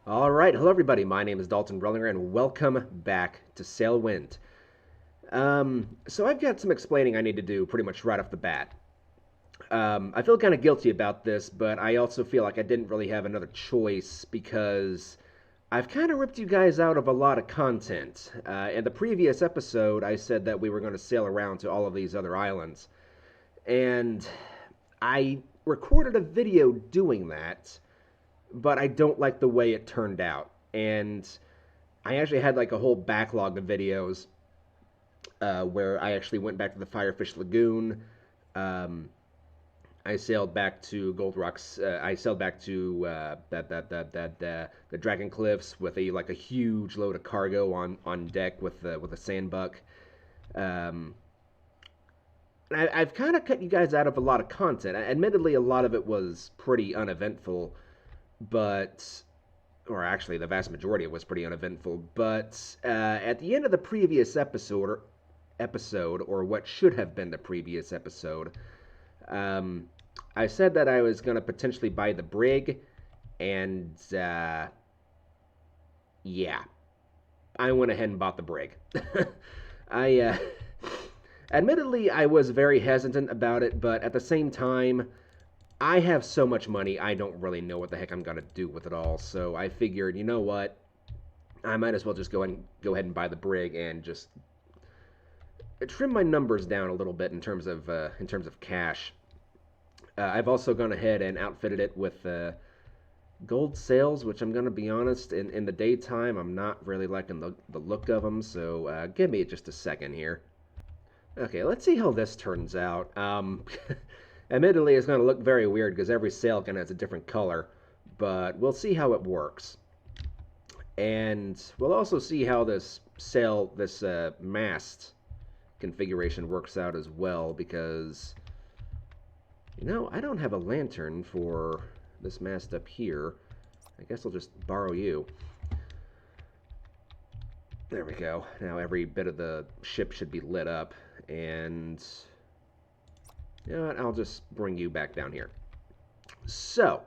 All right, hello everybody. My name is Dalton Brellinger, and welcome back to Sailwind. So I've got some explaining I need to do pretty much right off the bat. I feel kind of guilty about this, but I also feel like I didn't really have another choice because I've kind of ripped you guys out of a lot of content. In the previous episode, I said that we were going to sail around to all of these other islands, and I recorded a video doing that, but I don't like the way it turned out. And I actually had like a whole backlog of videos where I actually went back to the Firefish Lagoon. Um, I sailed back to Gold Rocks. I sailed back to the Dragon Cliffs with a huge load of cargo on deck with a sandbuck. Um, I've kind of cut you guys out of a lot of content. Admittedly, a lot of it was pretty uneventful, but or actually the vast majority of it was pretty uneventful. But at the end of the previous episode, or what should have been the previous episode, um, I said that I was going to potentially buy the brig, and yeah, I went ahead and bought the brig. I admittedly I was very hesitant about it, but at the same time, I have so much money, I don't really know what the heck I'm gonna do with it all. So I figured, you know what, I might as well just go ahead and buy the brig and just trim my numbers down a little bit in terms of cash. I've also gone ahead and outfitted it with gold sails, which I'm gonna be honest, in the daytime I'm not really liking the look of them. So give me just a second here. Okay, let's see how this turns out. Admittedly, it's going to look very weird because every sail kind of has a different color, but we'll see how it works. And we'll also see how this mast configuration works out as well because, I don't have a lantern for this mast up here. I guess I'll just borrow you. There we go. Now every bit of the ship should be lit up, and you know what? I'll just bring you back down here. So,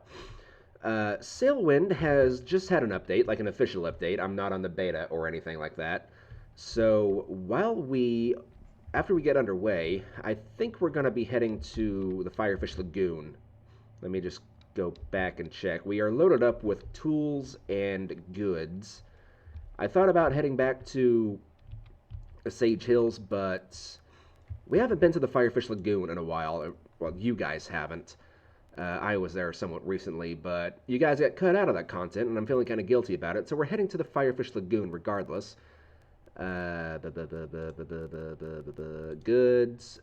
Sailwind has just had an update, like an official update. I'm not on the beta or anything like that. So, after we get underway, I think we're going to be heading to the Firefish Lagoon. Let me just go back and check. We are loaded up with tools and goods. I thought about heading back to Sage Hills, but we haven't been to the Firefish Lagoon in a while. Well, you guys haven't. I was there somewhat recently, but you guys got cut out of that content, and I'm feeling kind of guilty about it. So we're heading to the Firefish Lagoon regardless. Goods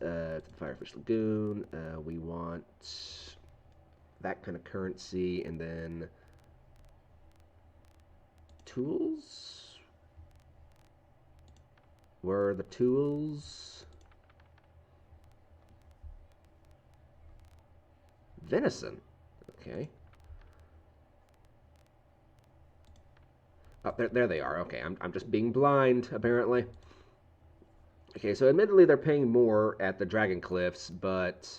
to the Firefish Lagoon. We want that kind of currency, and then tools. Where are the tools? Venison. Okay. Oh, there they are. Okay, I'm just being blind, apparently. Okay, so admittedly they're paying more at the Dragon Cliffs, but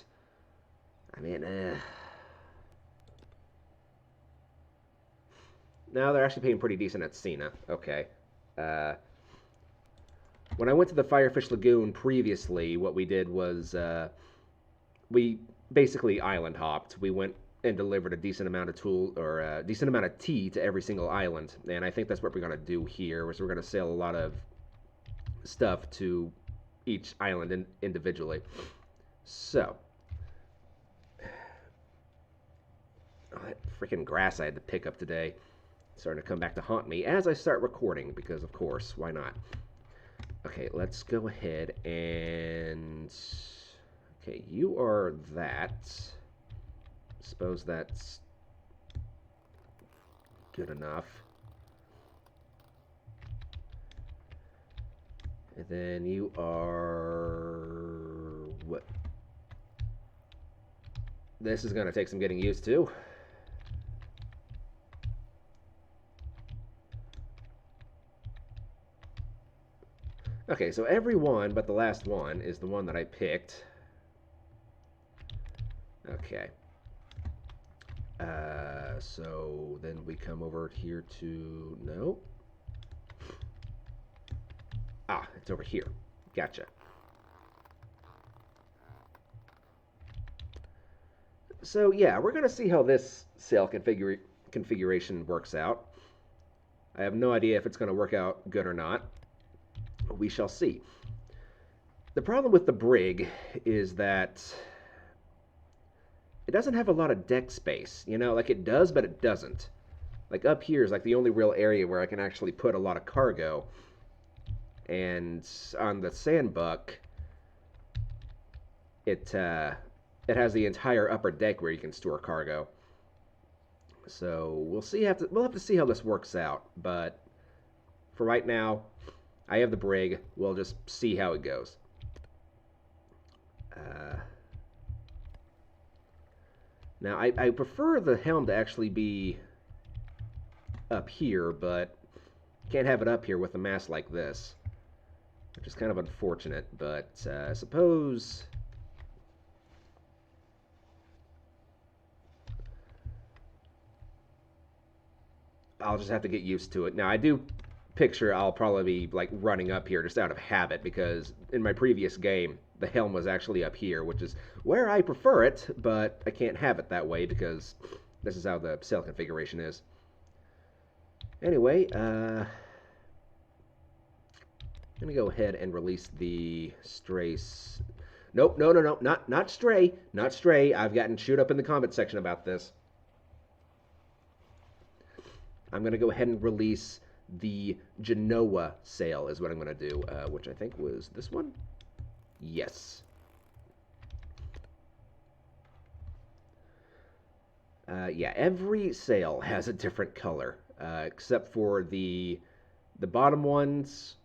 I mean, no, they're actually paying pretty decent at Cena. Okay. Uh, when I went to the Firefish Lagoon previously, what we did was we basically island hopped. We went and delivered a decent amount of a decent amount of tea to every single island, and I think that's what we're gonna do here. Is we're gonna sell a lot of stuff to each island individually. So, that freaking grass I had to pick up today starting to come back to haunt me as I start recording because, of course, why not? Okay, let's go ahead and okay, you are that. Suppose that's good enough. And then you are what? This is going to take some getting used to. Okay, so every one but the last one is the one that I picked. Okay. So then we come over here to, no. Ah, it's over here. Gotcha. So yeah, we're going to see how this sail configuration works out. I have no idea if it's going to work out good or not. We shall see. The problem with the brig is that it doesn't have a lot of deck space. You know, like it does, but it doesn't. Like up here is like the only real area where I can actually put a lot of cargo. And on the sandbuck, it has the entire upper deck where you can store cargo. So we'll have to see how this works out. But for right now, I have the brig. We'll just see how it goes. Now I prefer the helm to actually be up here, but can't have it up here with a mast like this, which is kind of unfortunate. But I suppose I'll just have to get used to it. Now, I do picture I'll probably be like running up here just out of habit because in my previous game, the helm was actually up here, which is where I prefer it, but I can't have it that way because this is how the sail configuration is. Anyway, I'm going to go ahead and release the stray... Nope, no, not stray, not stray. I've gotten chewed up in the comment section about this. I'm going to go ahead and release the Genoa sail is what I'm going to do, which I think was this one? Yes. Yeah, every sail has a different color, except for the bottom ones,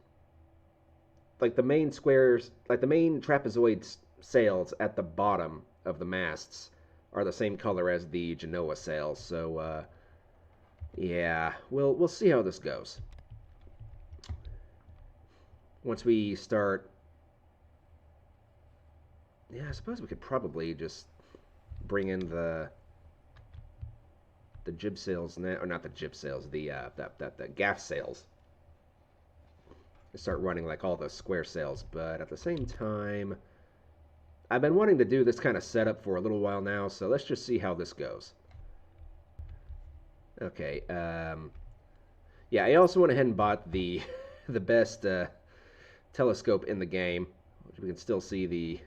like the main squares, like the main trapezoid sails at the bottom of the masts are the same color as the Genoa sails, so yeah, we'll see how this goes. Once we start, yeah, I suppose we could probably just bring in the jib sails now, or not the jib sails, the gaff sails. Start running like all the square sails, but at the same time, I've been wanting to do this kind of setup for a little while now, so let's just see how this goes. Okay, yeah, I also went ahead and bought the the best telescope in the game, which we can still see the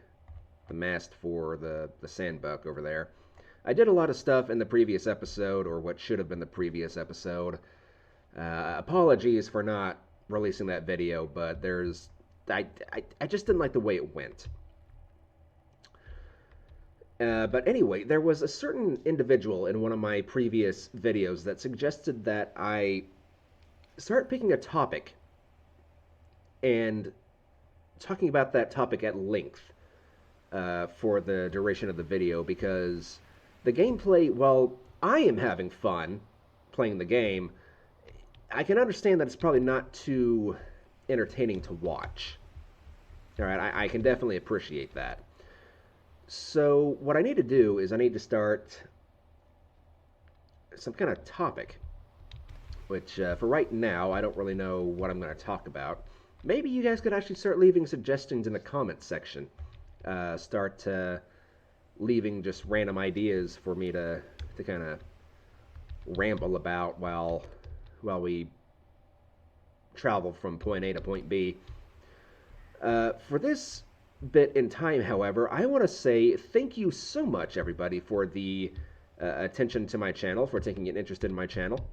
mast for the sandbuck over there. I did a lot of stuff in the previous episode, or what should have been the previous episode. Apologies for not releasing that video, but I just didn't like the way it went. But anyway, there was a certain individual in one of my previous videos that suggested that I start picking a topic and talking about that topic at length for the duration of the video, because the gameplay, while I am having fun playing the game, I can understand that it's probably not too entertaining to watch. All right, I can definitely appreciate that. So what I need to do is I need to start some kind of topic, which for right now, I don't really know what I'm going to talk about. Maybe you guys could actually start leaving suggestions in the comments section. Start leaving just random ideas for me to kind of ramble about while we travel from point A to point B. For this bit in time, however, I want to say thank you so much, everybody, for the attention to my channel, for taking an interest in my channel,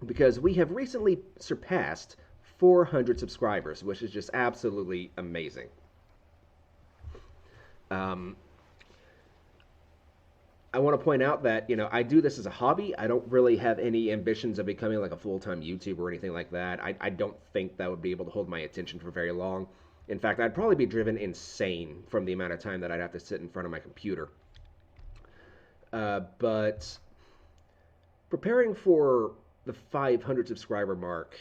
because we have recently surpassed 400 subscribers, which is just absolutely amazing. I want to point out that, I do this as a hobby. I don't really have any ambitions of becoming like a full-time YouTuber or anything like that. I don't think that would be able to hold my attention for very long. In fact, I'd probably be driven insane from the amount of time that I'd have to sit in front of my computer. But preparing for the 500 subscriber mark,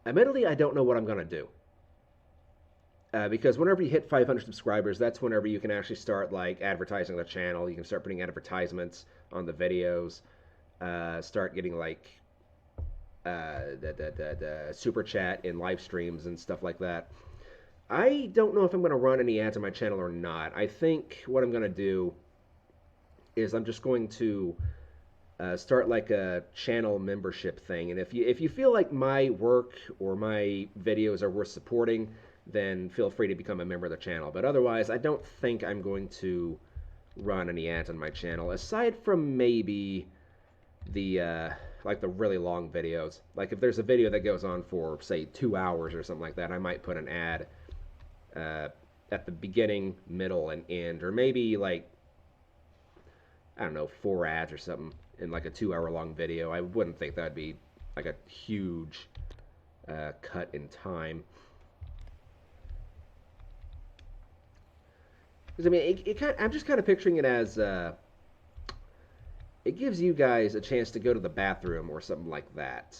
admittedly, I don't know what I'm going to do. Because whenever you hit 500 subscribers, that's whenever you can actually start like advertising the channel. You can start putting advertisements on the videos. Start getting like the super chat in live streams and stuff like that. I don't know if I'm going to run any ads on my channel or not. I think what I'm going to do is I'm just going to start like a channel membership thing. And if you feel like my work or my videos are worth supporting, then feel free to become a member of the channel. But otherwise, I don't think I'm going to run any ads on my channel, aside from maybe the like the really long videos. Like if there's a video that goes on for say 2 hours or something like that, I might put an ad uh, at the beginning, middle, and end, or maybe like I don't know, 4 ads or something in like a 2 hour long video. I wouldn't think that'd be like a huge cut in time. Because I mean, I'm just kind of picturing it as it gives you guys a chance to go to the bathroom or something like that.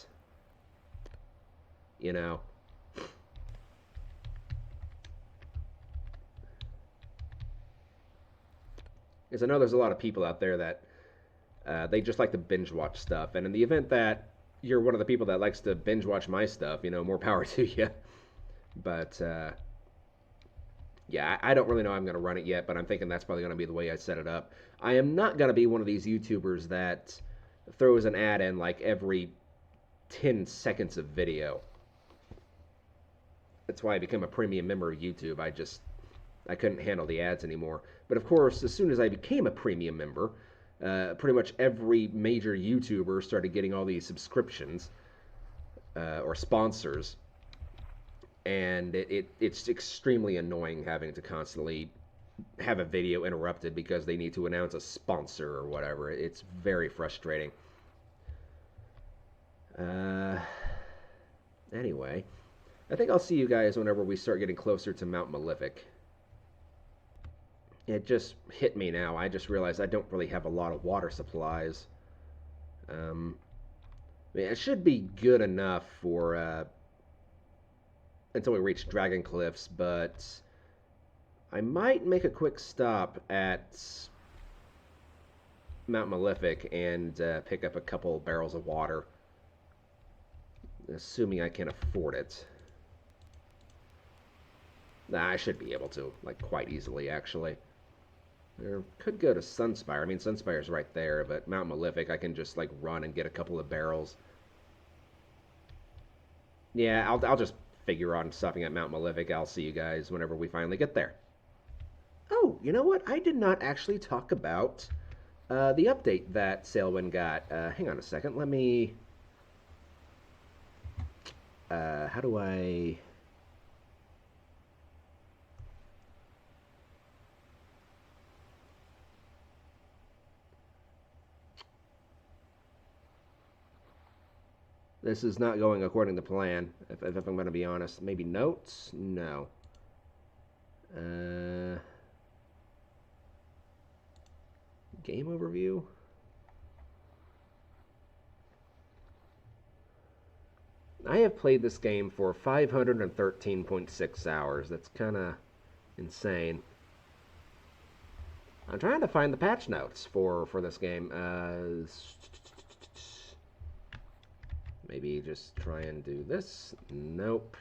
You know? Because I know there's a lot of people out there that they just like to binge watch stuff. And in the event that you're one of the people that likes to binge watch my stuff, more power to you. But yeah, I don't really know how I'm going to run it yet, but I'm thinking that's probably going to be the way I set it up. I am not going to be one of these YouTubers that throws an ad in like every 10 seconds of video. That's why I became a premium member of YouTube. I couldn't handle the ads anymore. But of course, as soon as I became a premium member, pretty much every major YouTuber started getting all these subscriptions or sponsors, and it's extremely annoying having to constantly have a video interrupted because they need to announce a sponsor or whatever. It's very frustrating. Anyway, I think I'll see you guys whenever we start getting closer to Mount Malefic. It just hit me now. I just realized I don't really have a lot of water supplies. I mean, it should be good enough for until we reach Dragon Cliffs, but I might make a quick stop at Mount Malefic and pick up a couple barrels of water, assuming I can afford it. Nah, I should be able to, like, quite easily, actually. Or could go to Sunspire. I mean, Sunspire's right there, but Mount Malefic, I can just, like, run and get a couple of barrels. Yeah, I'll just figure on stopping at Mount Malefic. I'll see you guys whenever we finally get there. Oh, you know what? I did not actually talk about the update that Sailwind got. Hang on a second. Let me... how do I... This is not going according to plan, if I'm going to be honest. Maybe notes? No. Game overview? I have played this game for 513.6 hours. That's kind of insane. I'm trying to find the patch notes for this game. Maybe just try and do this. Nope.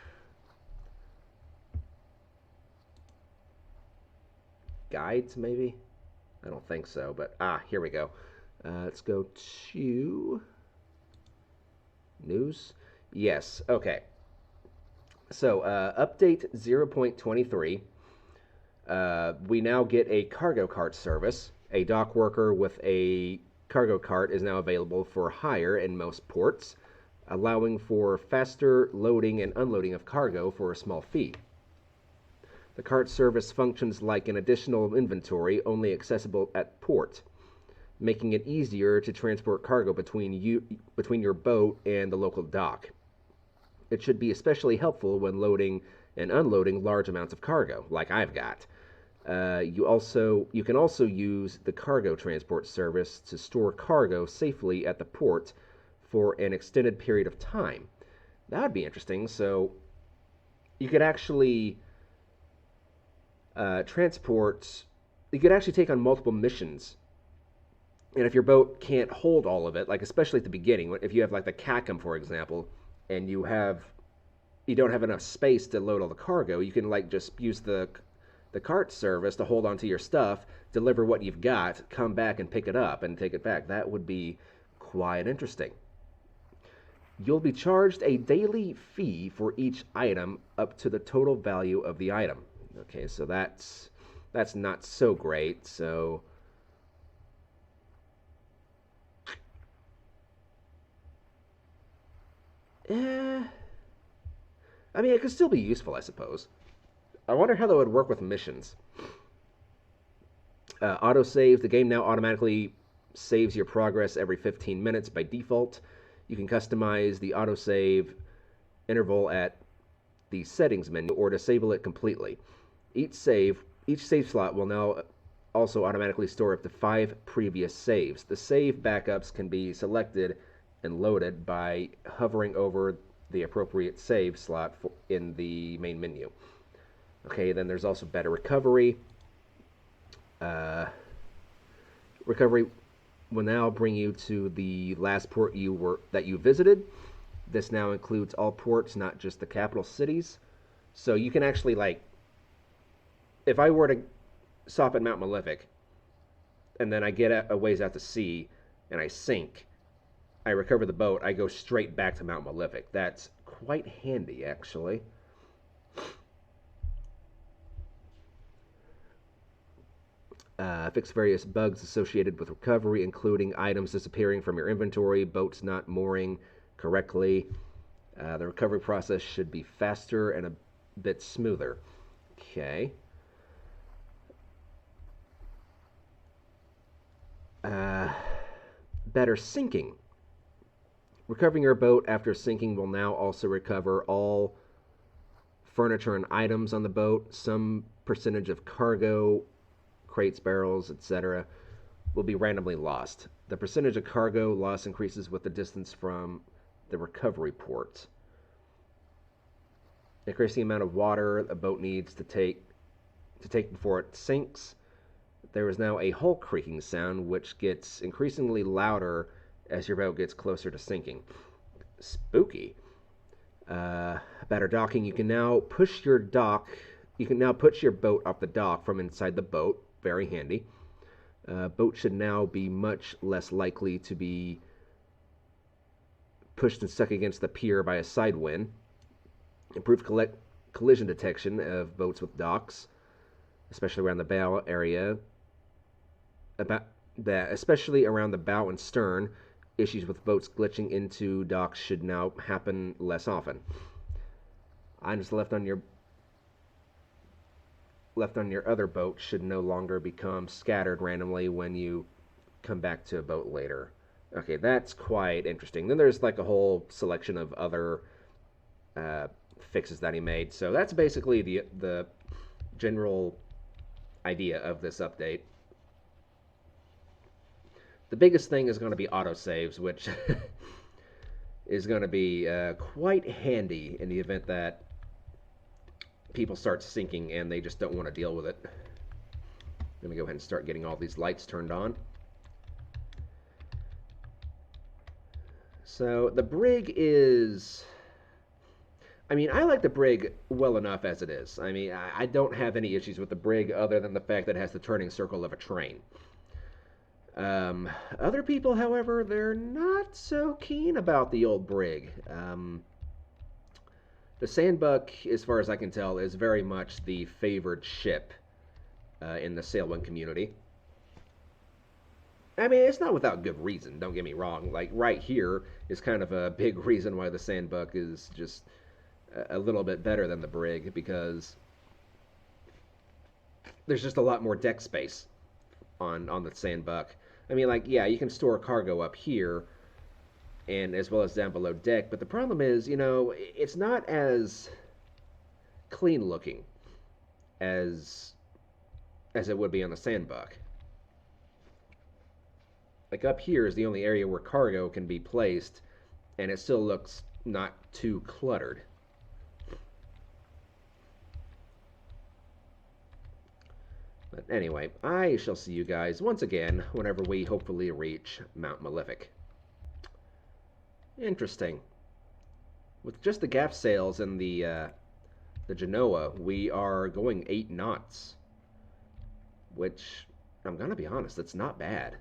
Guides, maybe? I don't think so, but here we go. Let's go to news. Yes, okay. So, update 0.23. We now get a cargo cart service. A dock worker with a cargo cart is now available for hire in most ports, allowing for faster loading and unloading of cargo for a small fee. The cart service functions like an additional inventory only accessible at port, making it easier to transport cargo between your boat and the local dock. It should be especially helpful when loading and unloading large amounts of cargo, like I've got. You can also use the cargo transport service to store cargo safely at the port for an extended period of time. That would be interesting. So you could actually transport, you could actually take on multiple missions. And if your boat can't hold all of it, like especially at the beginning, if you have like the Cacum, for example, and you don't have enough space to load all the cargo, you can like just use the cart service to hold onto your stuff, deliver what you've got, come back and pick it up and take it back. That would be quite interesting. You'll be charged a daily fee for each item up to the total value of the item. Okay, so that's not so great. So eh, I mean, it could still be useful, I suppose. I wonder how that would work with missions. Autosave. The game now automatically saves your progress every 15 minutes by default. You can customize the autosave interval at the settings menu or disable it completely. Each save slot will now also automatically store up to 5 previous saves. The save backups can be selected and loaded by hovering over the appropriate save slot in the main menu. Okay, then there's also better recovery. Uh, recovery will now bring you to the last port that you visited. This now includes all ports, not just the capital cities. So you can actually like, if I were to stop at Mount Malefic, and then I get a ways out to sea, and I sink, I recover the boat, I go straight back to Mount Malefic. That's quite handy, actually. Fix various bugs associated with recovery, including items disappearing from your inventory, boats not mooring correctly. The recovery process should be faster and a bit smoother. Okay. Uh, Better sinking. Recovering your boat after sinking will now also recover all furniture and items on the boat. Some percentage of cargo, crates, barrels, etc., will be randomly lost. The percentage of cargo loss increases with the distance from the recovery port. Increase the amount of water a boat needs to take before it sinks. There is now a hull creaking sound, which gets increasingly louder as your boat gets closer to sinking. Spooky. Better docking. You can now push your boat off the dock from inside the boat. Very handy. Boat should now be much less likely to be pushed and stuck against the pier by a side wind. Improved collision detection of boats with docks, especially around the bow area. Especially around the bow and stern, issues with boats glitching into docks should now happen less often. Items left on your other boat should no longer become scattered randomly when you come back to a boat later. Okay, that's quite interesting. Then there's like a whole selection of other fixes that he made. So that's basically the general idea of this update. The biggest thing is going to be autosaves, which is going to be quite handy in the event that people start sinking and they just don't want to deal with it. Let me go ahead and start getting all these lights turned on. So the brig is... I mean, I like the brig well enough as it is. I mean, I don't have any issues with the brig other than the fact that it has the turning circle of a train. Other people, however, they're not so keen about the old brig. The Sandbuck, as far as I can tell, is very much the favored ship in the Sailwind community. I mean, it's not without good reason, don't get me wrong. Like, right here is kind of a big reason why the Sandbuck is just a little bit better than the brig, because there's just a lot more deck space on the Sandbuck. I mean, like, yeah, you can store cargo up here, and as well as down below deck, but the problem is, you know, it's not as clean looking as it would be on the Sandbuck. Like, up here is the only area where cargo can be placed, and it still looks not too cluttered. But anyway, I shall see you guys once again whenever we hopefully reach Mount Malefic. Interesting. With just the gaff sails and the Genoa, we are going 8 knots, which, I'm gonna be honest, that's not bad. I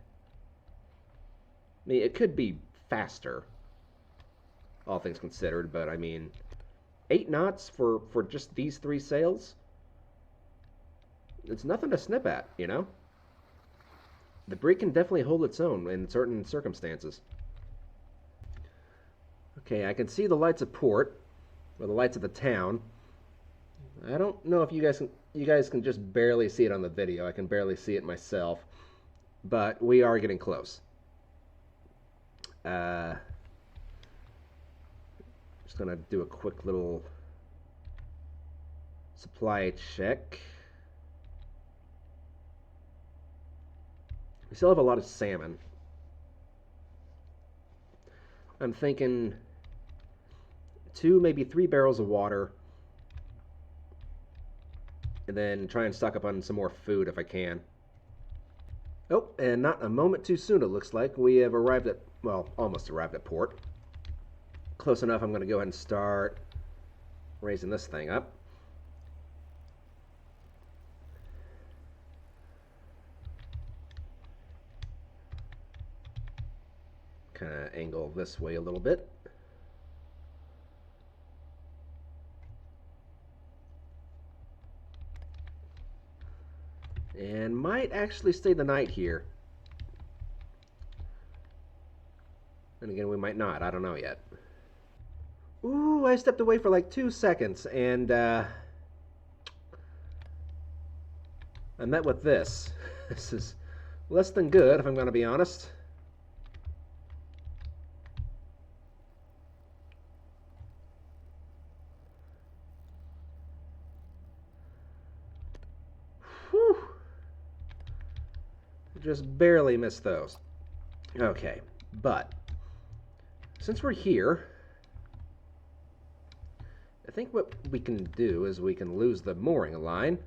mean, it could be faster, all things considered, but I mean, 8 knots for just these 3 sails? It's nothing to snip at, you know? The brig can definitely hold its own in certain circumstances. Okay, I can see the lights of port, or the lights of the town. I don't know if you guys can just barely see it on the video. I can barely see it myself, but we are getting close. Just gonna do a quick little supply check. We still have a lot of salmon. I'm thinking 2, maybe 3 barrels of water, and then try and stock up on some more food if I can. Oh, and not a moment too soon, it looks like. We have arrived at, well, almost arrived at port. Close enough, I'm going to go ahead and start raising this thing up. Kind of angle this way a little bit. And might actually stay the night here. And again, we might not. I don't know yet. Ooh, I stepped away for like 2 seconds, and I met with this. This is less than good, if I'm going to be honest. Whew. Just barely missed those. Okay, but since we're here, I think what we can do is we can lose the mooring line.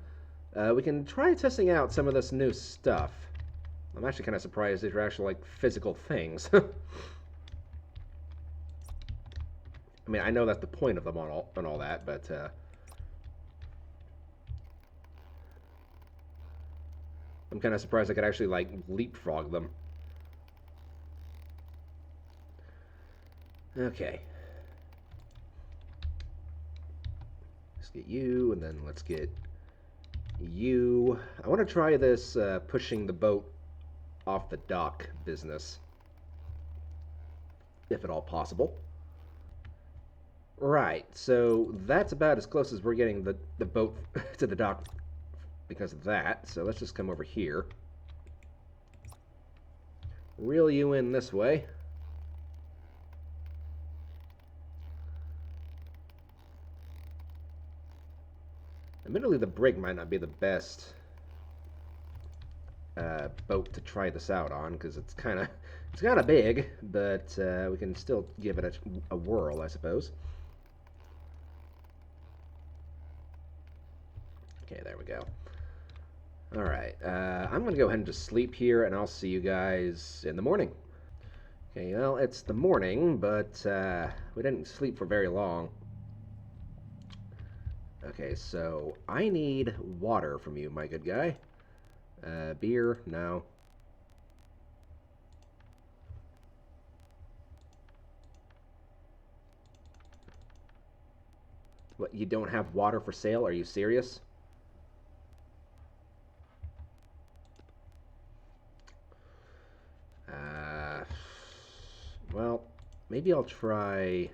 We can try testing out some of this new stuff. I'm actually kind of surprised these are actually like physical things. I mean, I know that's the point of them and all that, but I'm kind of surprised I could actually like leapfrog them. Okay. Let's get you, and then let's get you. I want to try this pushing the boat off the dock business, if at all possible. Right, so that's about as close as we're getting the boat to the dock because of that. So let's just come over here. Reel you in this way. Admittedly, the brig might not be the best boat to try this out on because it's kind of big, but we can still give it a whirl, I suppose. Okay, there we go. All right, I'm gonna go ahead and just sleep here, and I'll see you guys in the morning. Okay, well, it's the morning, but we didn't sleep for very long. Okay, so I need water from you, my good guy. Beer? No. What, you don't have water for sale? Are you serious? Well, maybe I'll try...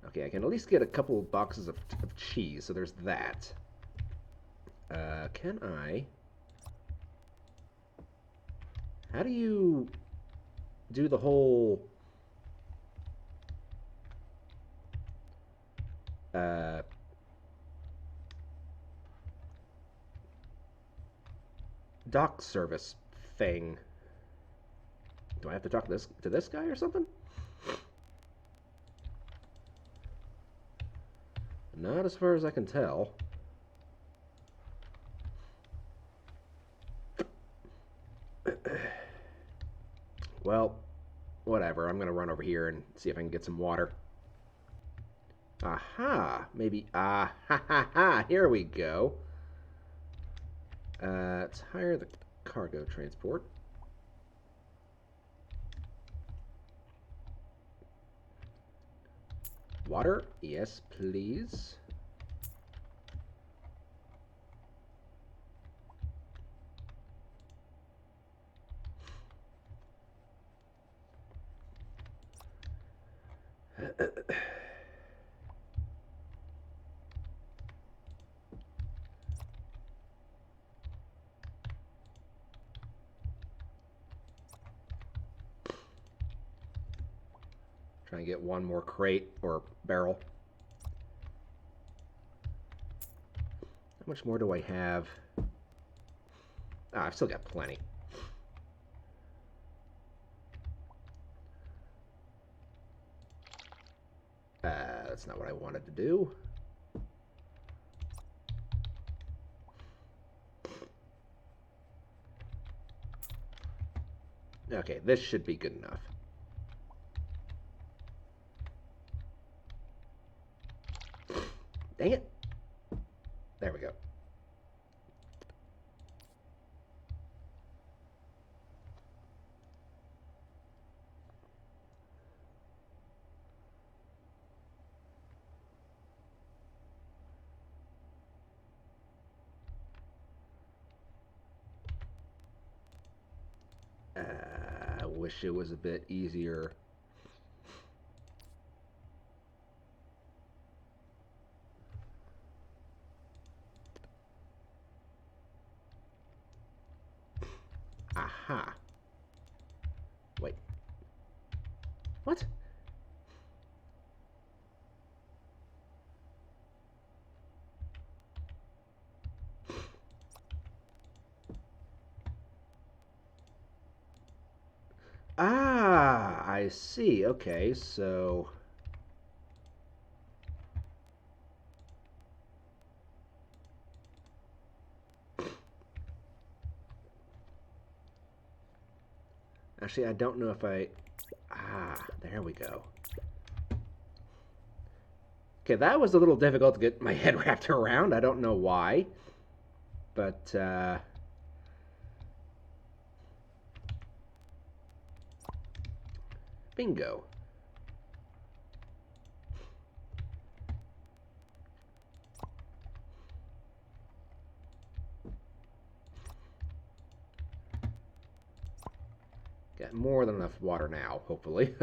Okay, I can at least get a couple of boxes of cheese, so there's that. Can I... How do you do the whole... dock service thing? Do I have to talk to this guy or something? Not as far as I can tell. Well, whatever. I'm going to run over here and see if I can get some water. Aha! Maybe. Ah, ha, ha, ha! Here we go. Let's hire the cargo transport. Water? Yes, please. Try and get one more crate or barrel. How much more do I have? Ah, I've still got plenty. That's not what I wanted to do. Okay, this should be good enough. Dang it. There we go. I wish it was a bit easier. Aha. Wait. What? Ah, I see. Okay, so... Actually, I don't know if I... Ah, there we go. Okay, that was a little difficult to get my head wrapped around. I don't know why. But, bingo. Got more than enough water now, hopefully.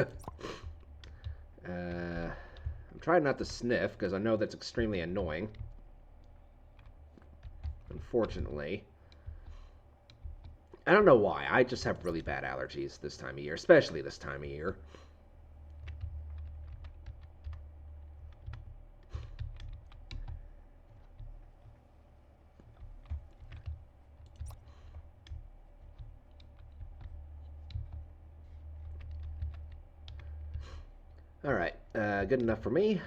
I'm trying not to sniff, because I know that's extremely annoying. Unfortunately. I don't know why. I just have really bad allergies this time of year, especially this time of year. Alright, good enough for me.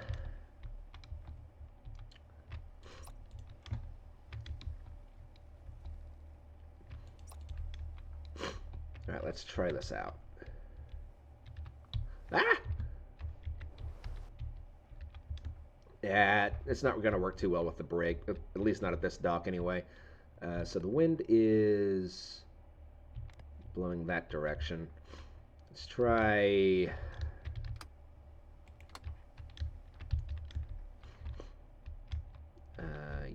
Alright, let's try this out. Ah! Yeah, it's not going to work too well with the brake, at least not at this dock anyway. So the wind is blowing that direction. Let's try...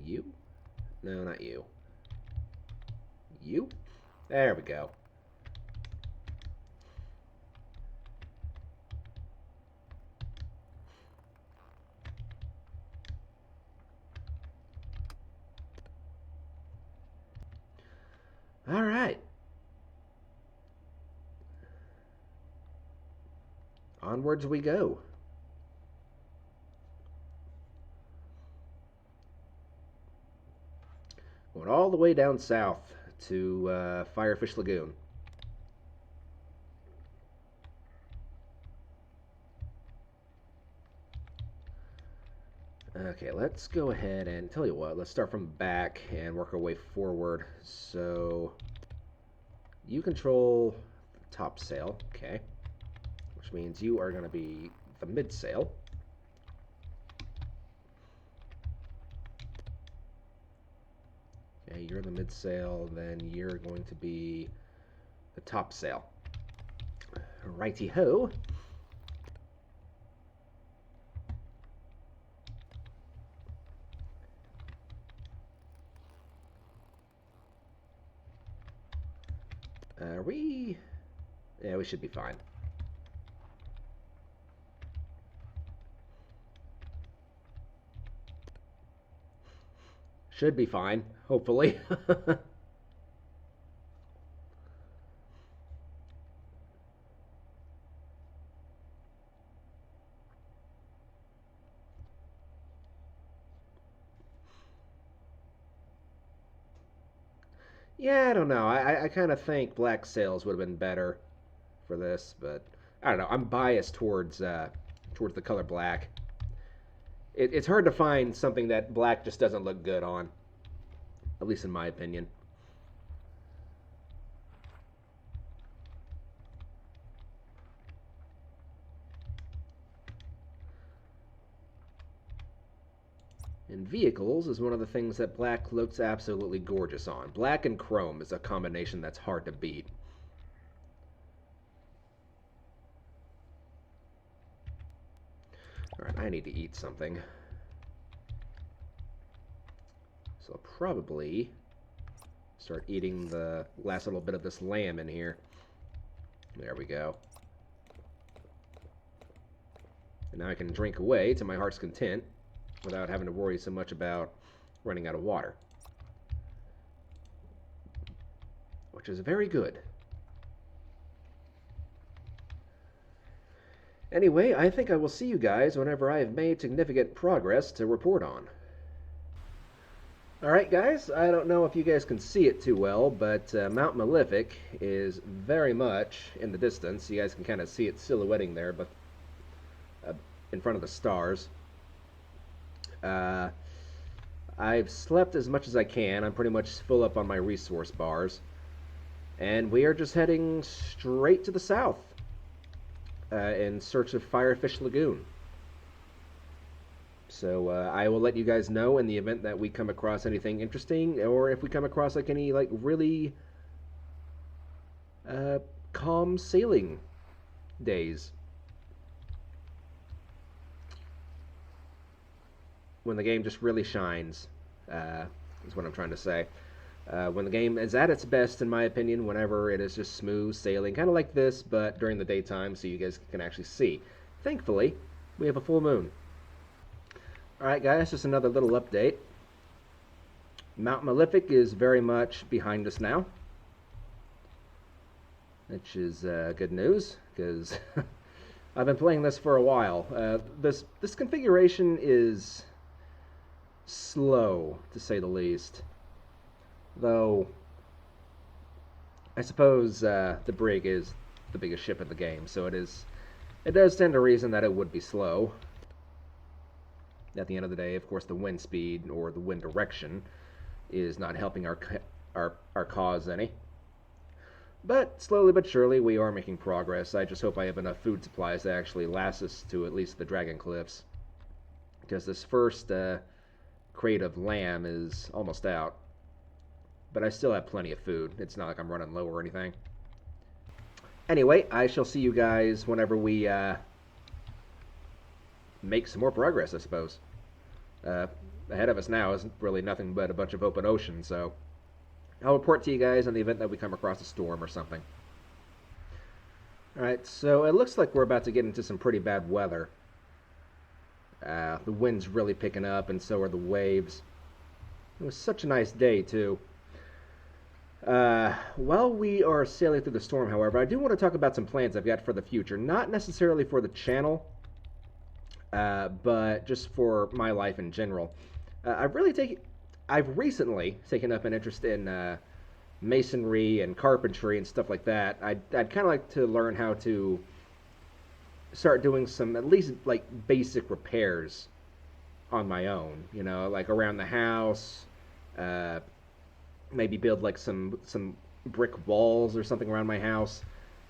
you? No, not you. You? There we go. All right. Onwards we go. Going all the way down south to Firefish Lagoon. Okay, let's go ahead and tell you what, let's start from the back and work our way forward. So you control top sail. Okay. Which means you are going to be the mid sail. Okay, you're the mid sail, then you're going to be the top sail. Righty ho. Yeah, we should be fine. Should be fine, hopefully. Yeah, I don't know. I kind of think black sails would have been better for this, but I don't know. I'm biased towards the color black. It's hard to find something that black just doesn't look good on, at least in my opinion. And vehicles is one of the things that black looks absolutely gorgeous on. Black and chrome is a combination that's hard to beat. Alright, I need to eat something. So I'll probably start eating the last little bit of this lamb in here. There we go. And now I can drink away to my heart's content without having to worry so much about running out of water. Which is very good. Anyway, I think I will see you guys whenever I have made significant progress to report on. Alright guys, I don't know if you guys can see it too well, but Mount Malefic is very much in the distance. You guys can kind of see it silhouetting there, but in front of the stars. I've slept as much as I can. I'm pretty much full up on my resource bars. And we are just heading straight to the south in search of Firefish Lagoon. So I will let you guys know in the event that we come across anything interesting, or if we come across like any like really calm sailing days. When the game just really shines, is what I'm trying to say. When the game is at its best, in my opinion, whenever it is just smooth sailing, kind of like this, but during the daytime, so you guys can actually see. Thankfully, we have a full moon. Alright guys, just another little update. Mount Malefic is very much behind us now, which is good news, because I've been playing this for a while. This configuration is slow, to say the least. Though, I suppose the brig is the biggest ship in the game, so it does stand to reason that it would be slow. At the end of the day, of course, the wind speed or the wind direction is not helping our cause any. But slowly but surely, we are making progress. I just hope I have enough food supplies to actually last us to at least the Dragon Cliffs, because this first crate of lamb is almost out. But I still have plenty of food. It's not like I'm running low or anything. Anyway, I shall see you guys whenever we make some more progress, I suppose. Ahead of us now isn't really nothing but a bunch of open ocean, so I'll report to you guys in the event that we come across a storm or something. Alright, so it looks like we're about to get into some pretty bad weather. The wind's really picking up, and so are the waves. It was such a nice day, too. While we are sailing through the storm, however, I do want to talk about some plans I've got for the future. Not necessarily for the channel, but just for my life in general. I've recently taken up an interest in masonry and carpentry and stuff like that. I'd kind of like to learn how to start doing some, at least, like, basic repairs on my own. You know, like around the house, maybe build, like, some brick walls or something around my house.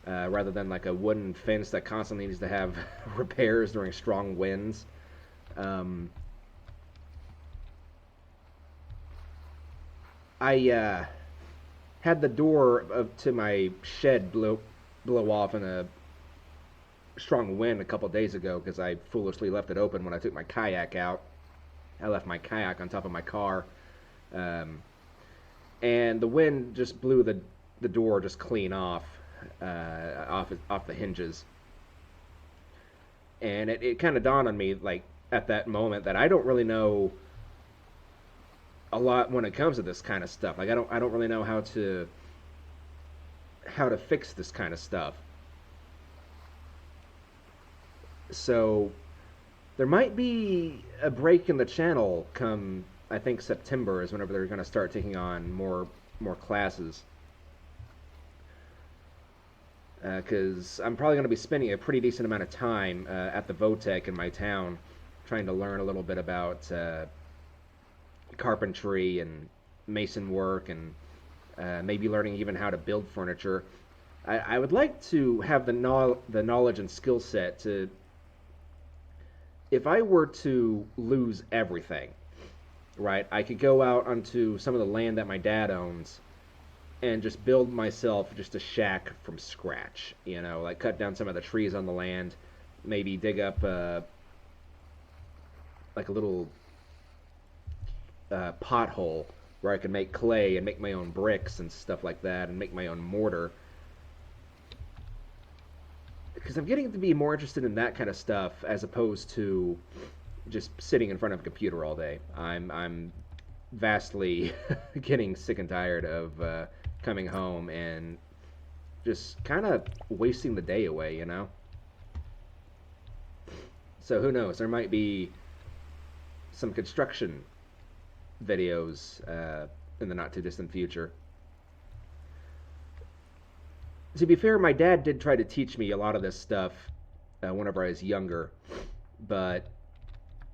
rather than like a wooden fence that constantly needs to have repairs during strong winds. Um, I had the door to my shed blow off in a strong wind a couple days ago because I foolishly left it open when I took my kayak out. I left my kayak on top of my car, um, and the wind just blew the door just clean off the hinges. And it kind of dawned on me like at that moment that I don't really know a lot when it comes to this kind of stuff. Like I don't really know how to fix this kind of stuff. So there might be a break in the channel come I think September is whenever they're going to start taking on more classes. Because I'm probably going to be spending a pretty decent amount of time at the Votech in my town, trying to learn a little bit about carpentry and mason work, and maybe learning even how to build furniture. I would like to have the knowledge and skill set to, if I were to lose everything, right? I could go out onto some of the land that my dad owns and just build myself just a shack from scratch. You know, like cut down some of the trees on the land, maybe dig up like a little pothole where I could make clay and make my own bricks and stuff like that, and make my own mortar. Because I'm getting to be more interested in that kind of stuff as opposed to just sitting in front of a computer all day. I'm vastly getting sick and tired of coming home and just kind of wasting the day away, you know? So who knows? There might be some construction videos in the not too distant future. To be fair, my dad did try to teach me a lot of this stuff whenever I was younger, but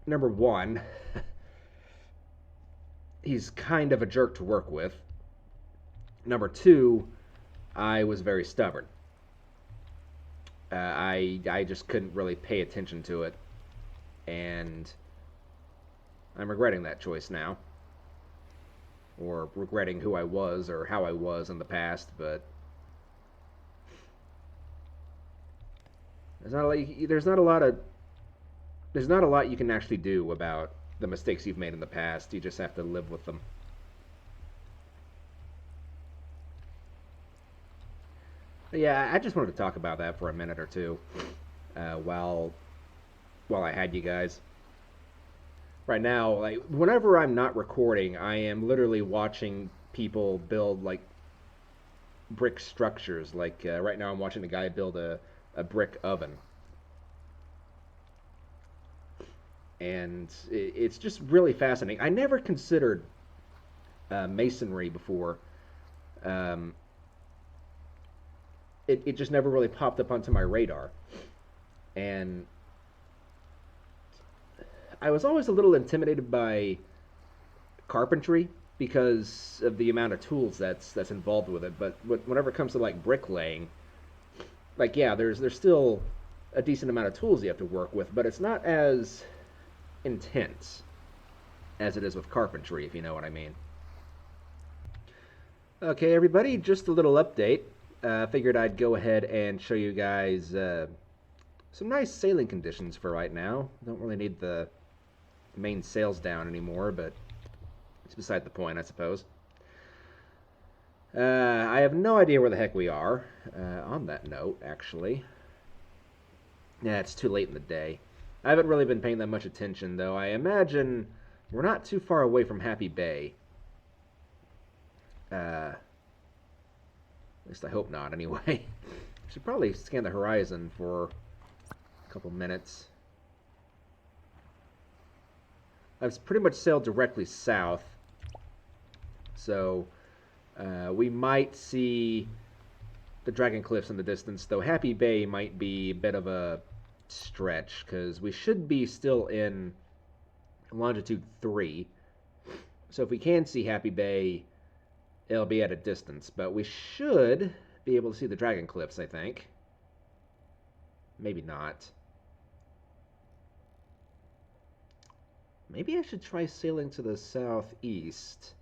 number one, he's kind of a jerk to work with. Number two, I was very stubborn. I just couldn't really pay attention to it, and I'm regretting that choice now, or regretting who I was or how I was in the past. But there's not a lot you can actually do about the mistakes you've made in the past. You just have to live with them. But yeah, I just wanted to talk about that for a minute or two while I had you guys. Right now, like whenever I'm not recording, I am literally watching people build like brick structures. Like right now, I'm watching a guy build a brick oven, and it's just really fascinating. I never considered masonry before. Um, it just never really popped up onto my radar, and I was always a little intimidated by carpentry because of the amount of tools that's involved with it. But whenever it comes to like bricklaying, like yeah, there's still a decent amount of tools you have to work with, but it's not as intense as it is with carpentry, if you know what I mean. Okay, everybody, just a little update. Figured I'd go ahead and show you guys some nice sailing conditions for right now. Don't really need the main sails down anymore, but it's beside the point, I suppose. I have no idea where the heck we are. On that note, actually. Yeah, it's too late in the day. I haven't really been paying that much attention, though. I imagine we're not too far away from Happy Bay. At least I hope not, anyway. Should probably scan the horizon for a couple minutes. I've pretty much sailed directly south, so we might see the Dragon Cliffs in the distance, though Happy Bay might be a bit of a stretch, because we should be still in longitude 3. So if we can see Happy Bay, it'll be at a distance, but we should be able to see the Dragon Cliffs, I think. Maybe not. Maybe I should try sailing to the southeast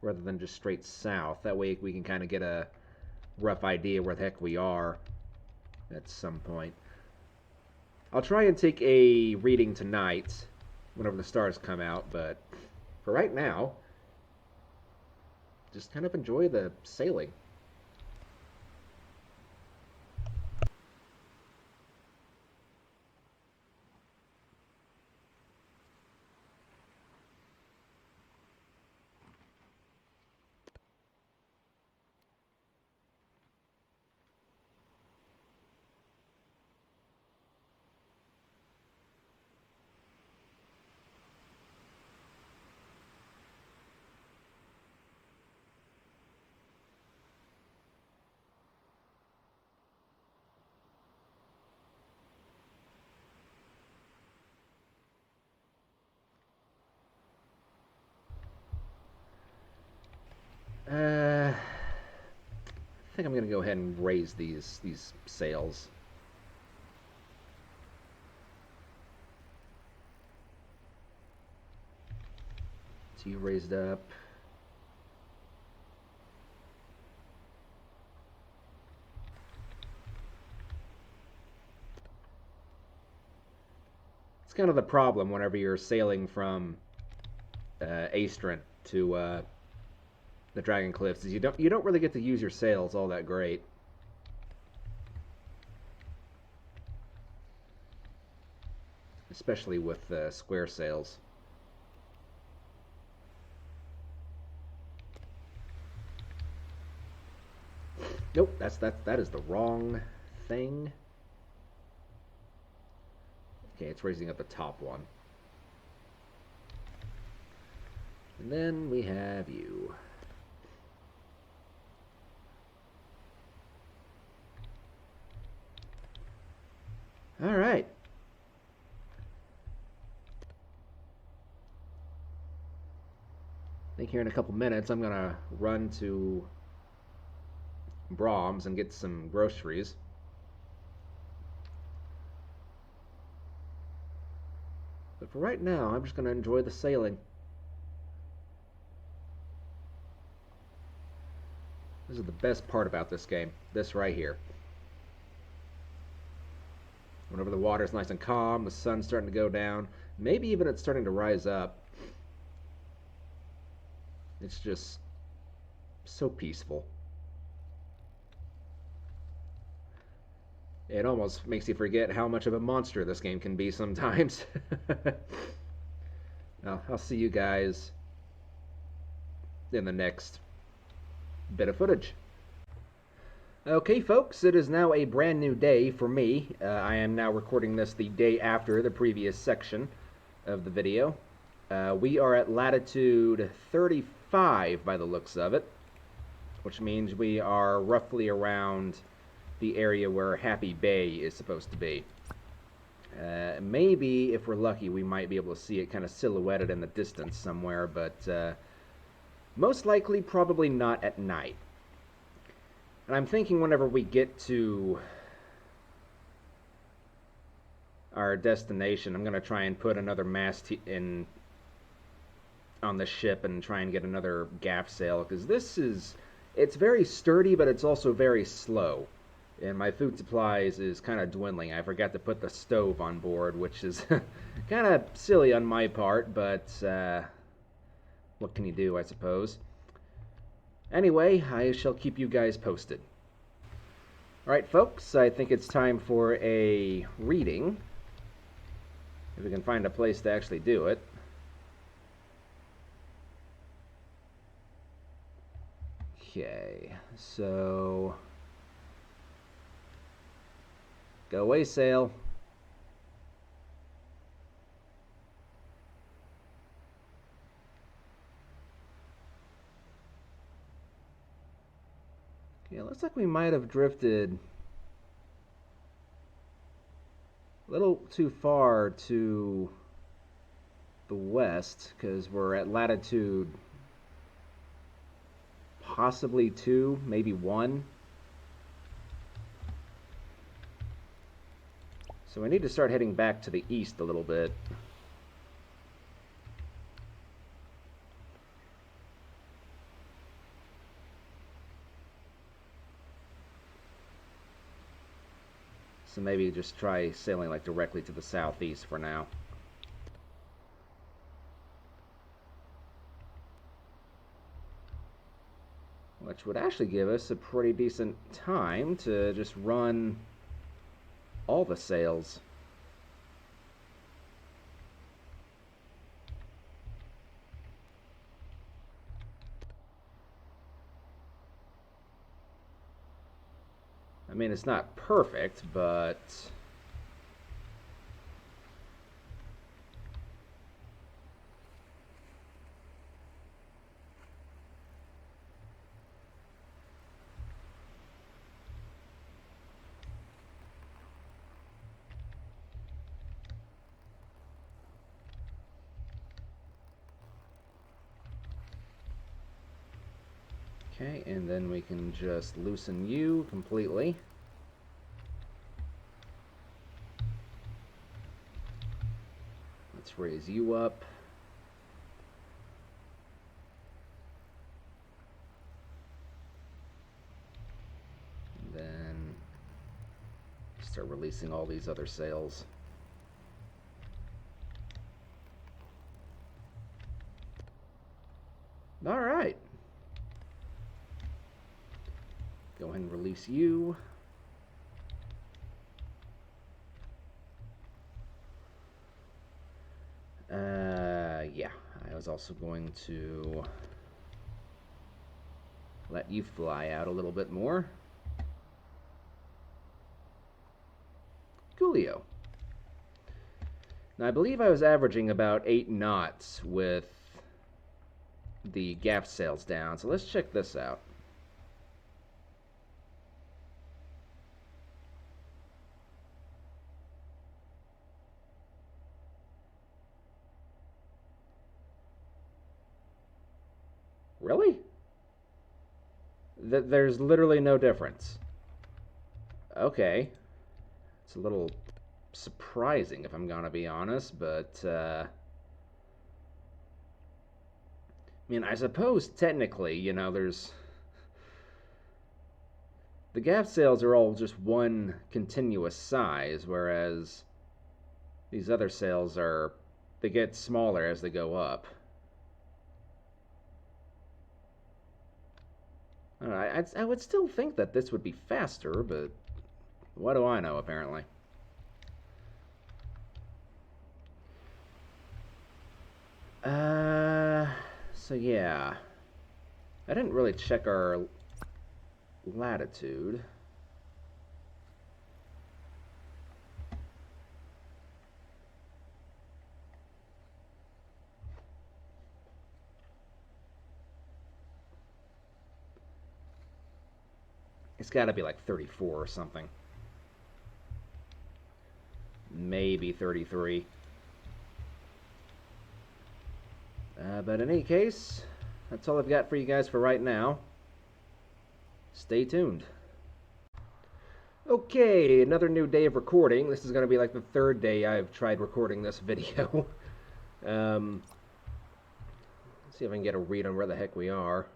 rather than just straight south. That way we can kind of get a rough idea where the heck we are at some point. I'll try and take a reading tonight whenever the stars come out, but for right now, just kind of enjoy the sailing. I think I'm gonna go ahead and raise these sails. So you raised up. It's kind of the problem whenever you're sailing from Astrant to the Dragon Cliffs is you don't really get to use your sails all that great. Especially with square sails. Nope, that is the wrong thing. Okay, it's raising up the top one. And then we have you. All right. I think here in a couple minutes I'm gonna run to Brahms and get some groceries. But for right now, I'm just gonna enjoy the sailing. This is the best part about this game. This right here. Whenever the water's nice and calm, the sun's starting to go down, maybe even it's starting to rise up. It's just so peaceful. It almost makes you forget how much of a monster this game can be sometimes. Well, I'll see you guys in the next bit of footage. Okay, folks, it is now a brand new day for me. I am now recording this the day after the previous section of the video. We are at latitude 35 by the looks of it, which means we are roughly around the area where Happy Bay is supposed to be. Maybe, if we're lucky, we might be able to see it kind of silhouetted in the distance somewhere, but most likely probably not at night. And I'm thinking whenever we get to our destination, I'm going to try and put another mast in on the ship and try and get another gaff sail, because it's very sturdy, but it's also very slow. And my food supplies is kind of dwindling. I forgot to put the stove on board, which is kind of silly on my part, but what can you do, I suppose. Anyway, I shall keep you guys posted. Alright, folks, I think it's time for a reading. If we can find a place to actually do it. Okay, so... Go away, sail. Okay, it looks like we might have drifted a little too far to the west, because we're at latitude possibly 2, maybe 1. So I need to start heading back to the east a little bit. So maybe just try sailing like directly to the southeast for now. Which would actually give us a pretty decent time to just run all the sails. I mean, it's not perfect, but okay, and then we can just loosen you completely. Let's raise you up. And then start releasing all these other sails. All right. Go ahead and release you. Yeah, I was also going to let you fly out a little bit more. Coolio. Now, I believe I was averaging about 8 knots with the gaff sails down, so let's check this out. Really? There's literally no difference. Okay. It's a little surprising, if I'm gonna be honest, but, I mean, I suppose technically, you know, there's... The gaff sails are all just one continuous size, whereas these other sails are... They get smaller as they go up. I would still think that this would be faster, but what do I know, apparently. So yeah. I didn't really check our latitude. It's got to be like 34 or something. Maybe 33. But in any case, that's all I've got for you guys for right now. Stay tuned. Okay, another new day of recording. This is going to be like the 3rd day I've tried recording this video. Let's see if I can get a read on where the heck we are.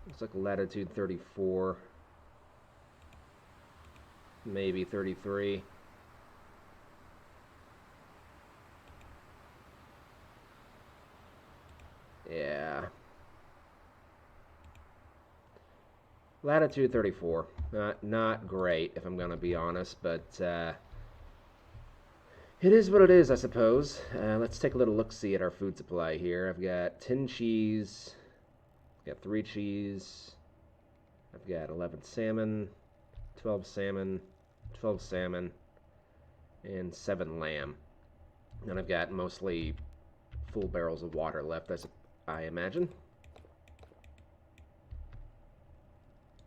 Looks like latitude 34. Maybe 33. Yeah. Latitude 34. Not great, if I'm going to be honest, but it is what it is, I suppose. Let's take a little look-see at our food supply here. I've got 10 cheese. I've got 3 cheese. I've got 11 salmon, 12 salmon, 12 salmon, and 7 lamb. And I've got mostly full barrels of water left, I imagine.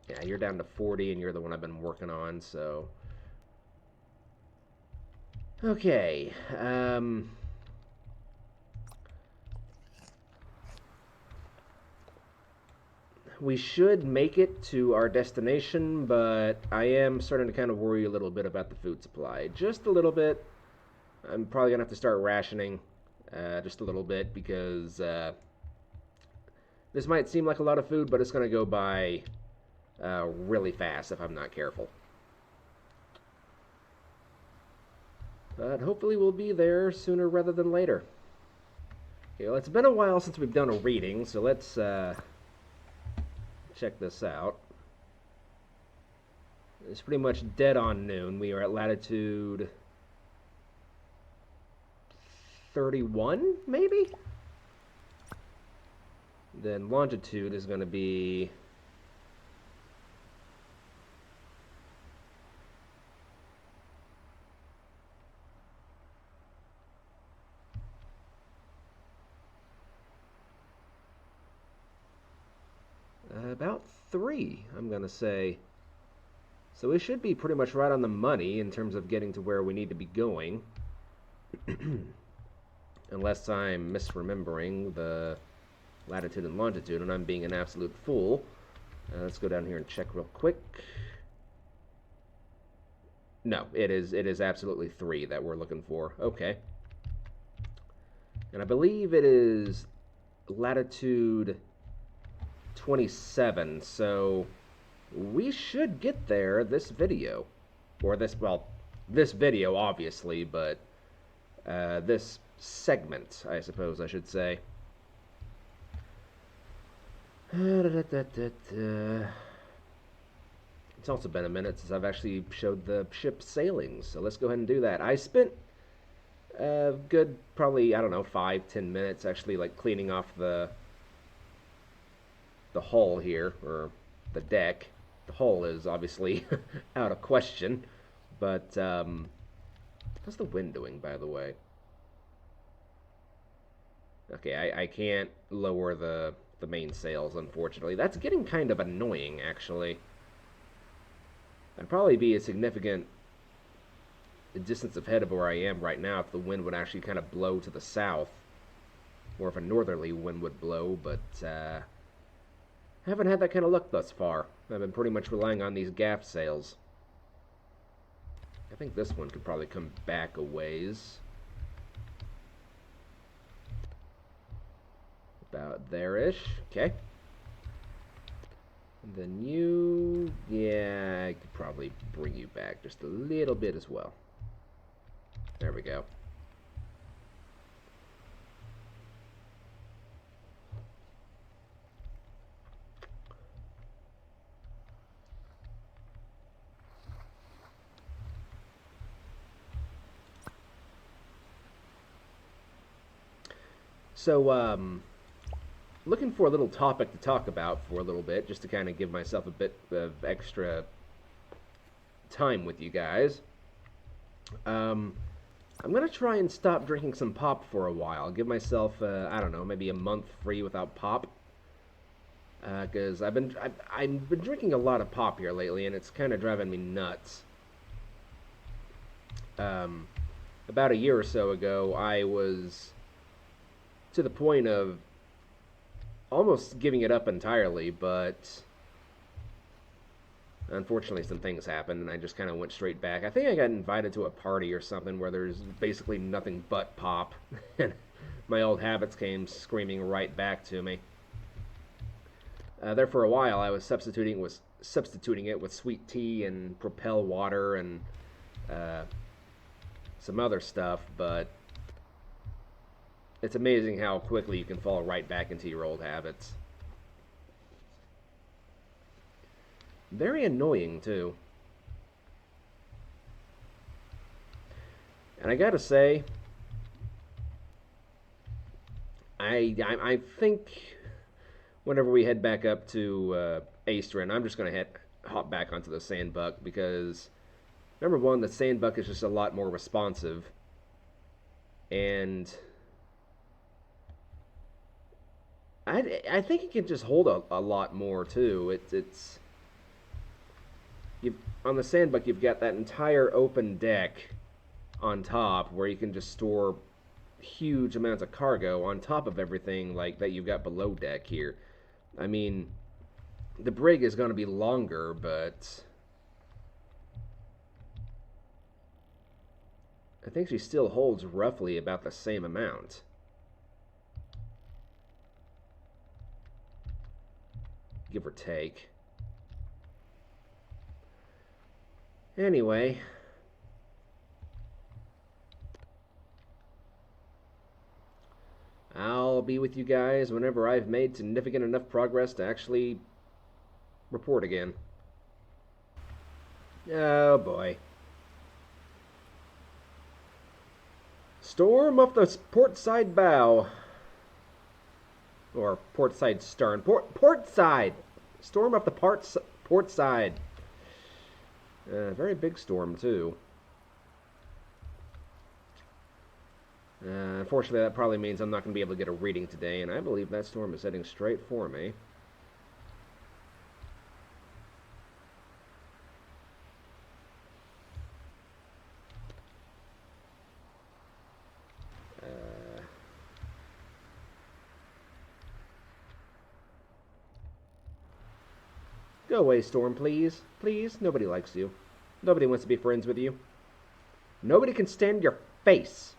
Yeah, you're down to 40, and you're the one I've been working on, so... Okay, we should make it to our destination, but I am starting to kind of worry a little bit about the food supply. Just a little bit. I'm probably going to have to start rationing just a little bit because this might seem like a lot of food, but it's going to go by really fast if I'm not careful. But hopefully we'll be there sooner rather than later. Okay, well, it's been a while since we've done a reading, so let's check this out. It's pretty much dead on noon. We are at latitude 31, maybe? Then longitude is going to be about 3, I'm going to say. So we should be pretty much right on the money in terms of getting to where we need to be going. Unless I'm misremembering the latitude and longitude and I'm being an absolute fool. Let's go down here and check real quick. No, it is absolutely 3 that we're looking for. Okay. And I believe it is latitude 27, so we should get there this video. Or this, well, this video, obviously, but this segment, I suppose I should say. It's also been a minute since I've actually showed the ship sailing, so let's go ahead and do that. I spent a good, probably, I don't know, 5-10 minutes actually, like, cleaning off the hull here, or the deck. The hull is obviously out of question, but how's the wind doing, by the way? Okay, I can't lower the main sails, unfortunately. That's getting kind of annoying, actually. I'd probably be a significant distance ahead of where I am right now if the wind would actually kind of blow to the south, or if a northerly wind would blow, but haven't had that kind of luck thus far. I've been pretty much relying on these gaff sails. I think this one could probably come back a ways. About there-ish. Okay. And then you... yeah, I could probably bring you back just a little bit as well. There we go. So, looking for a little topic to talk about for a little bit, just to kind of give myself a bit of extra time with you guys. I'm going to try and stop drinking some pop for a while. Give myself, I don't know, maybe a month free without pop. Because I've been drinking a lot of pop here lately, and it's kind of driving me nuts. About a year or so ago, I was to the point of almost giving it up entirely, but unfortunately some things happened and I just kind of went straight back. I think I got invited to a party or something where there's basically nothing but pop, and my old habits came screaming right back to me. There for a while I was substituting it with sweet tea and Propel water and some other stuff, but it's amazing how quickly you can fall right back into your old habits. Very annoying, too. And I gotta say, I think whenever we head back up to Asterin, I'm just gonna hop back onto the Sandbuck because, number one, the Sandbuck is just a lot more responsive, and I think it can just hold a lot more too. It's on the Sandbuck you've got that entire open deck on top where you can just store huge amounts of cargo on top of everything like that you've got below deck here. I mean, The brig is going to be longer, but I think she still holds roughly about the same amount. Give or take. Anyway. I'll be with you guys whenever I've made significant enough progress to actually report again. Oh boy. Storm off the port side bow. Or port side stern. Port side! Storm off the port side. Very big storm, too. Unfortunately, that probably means I'm not going to be able to get a reading today, and I believe that storm is heading straight for me. Go away, storm, please. Please, nobody likes you. Nobody wants to be friends with you. Nobody can stand your face.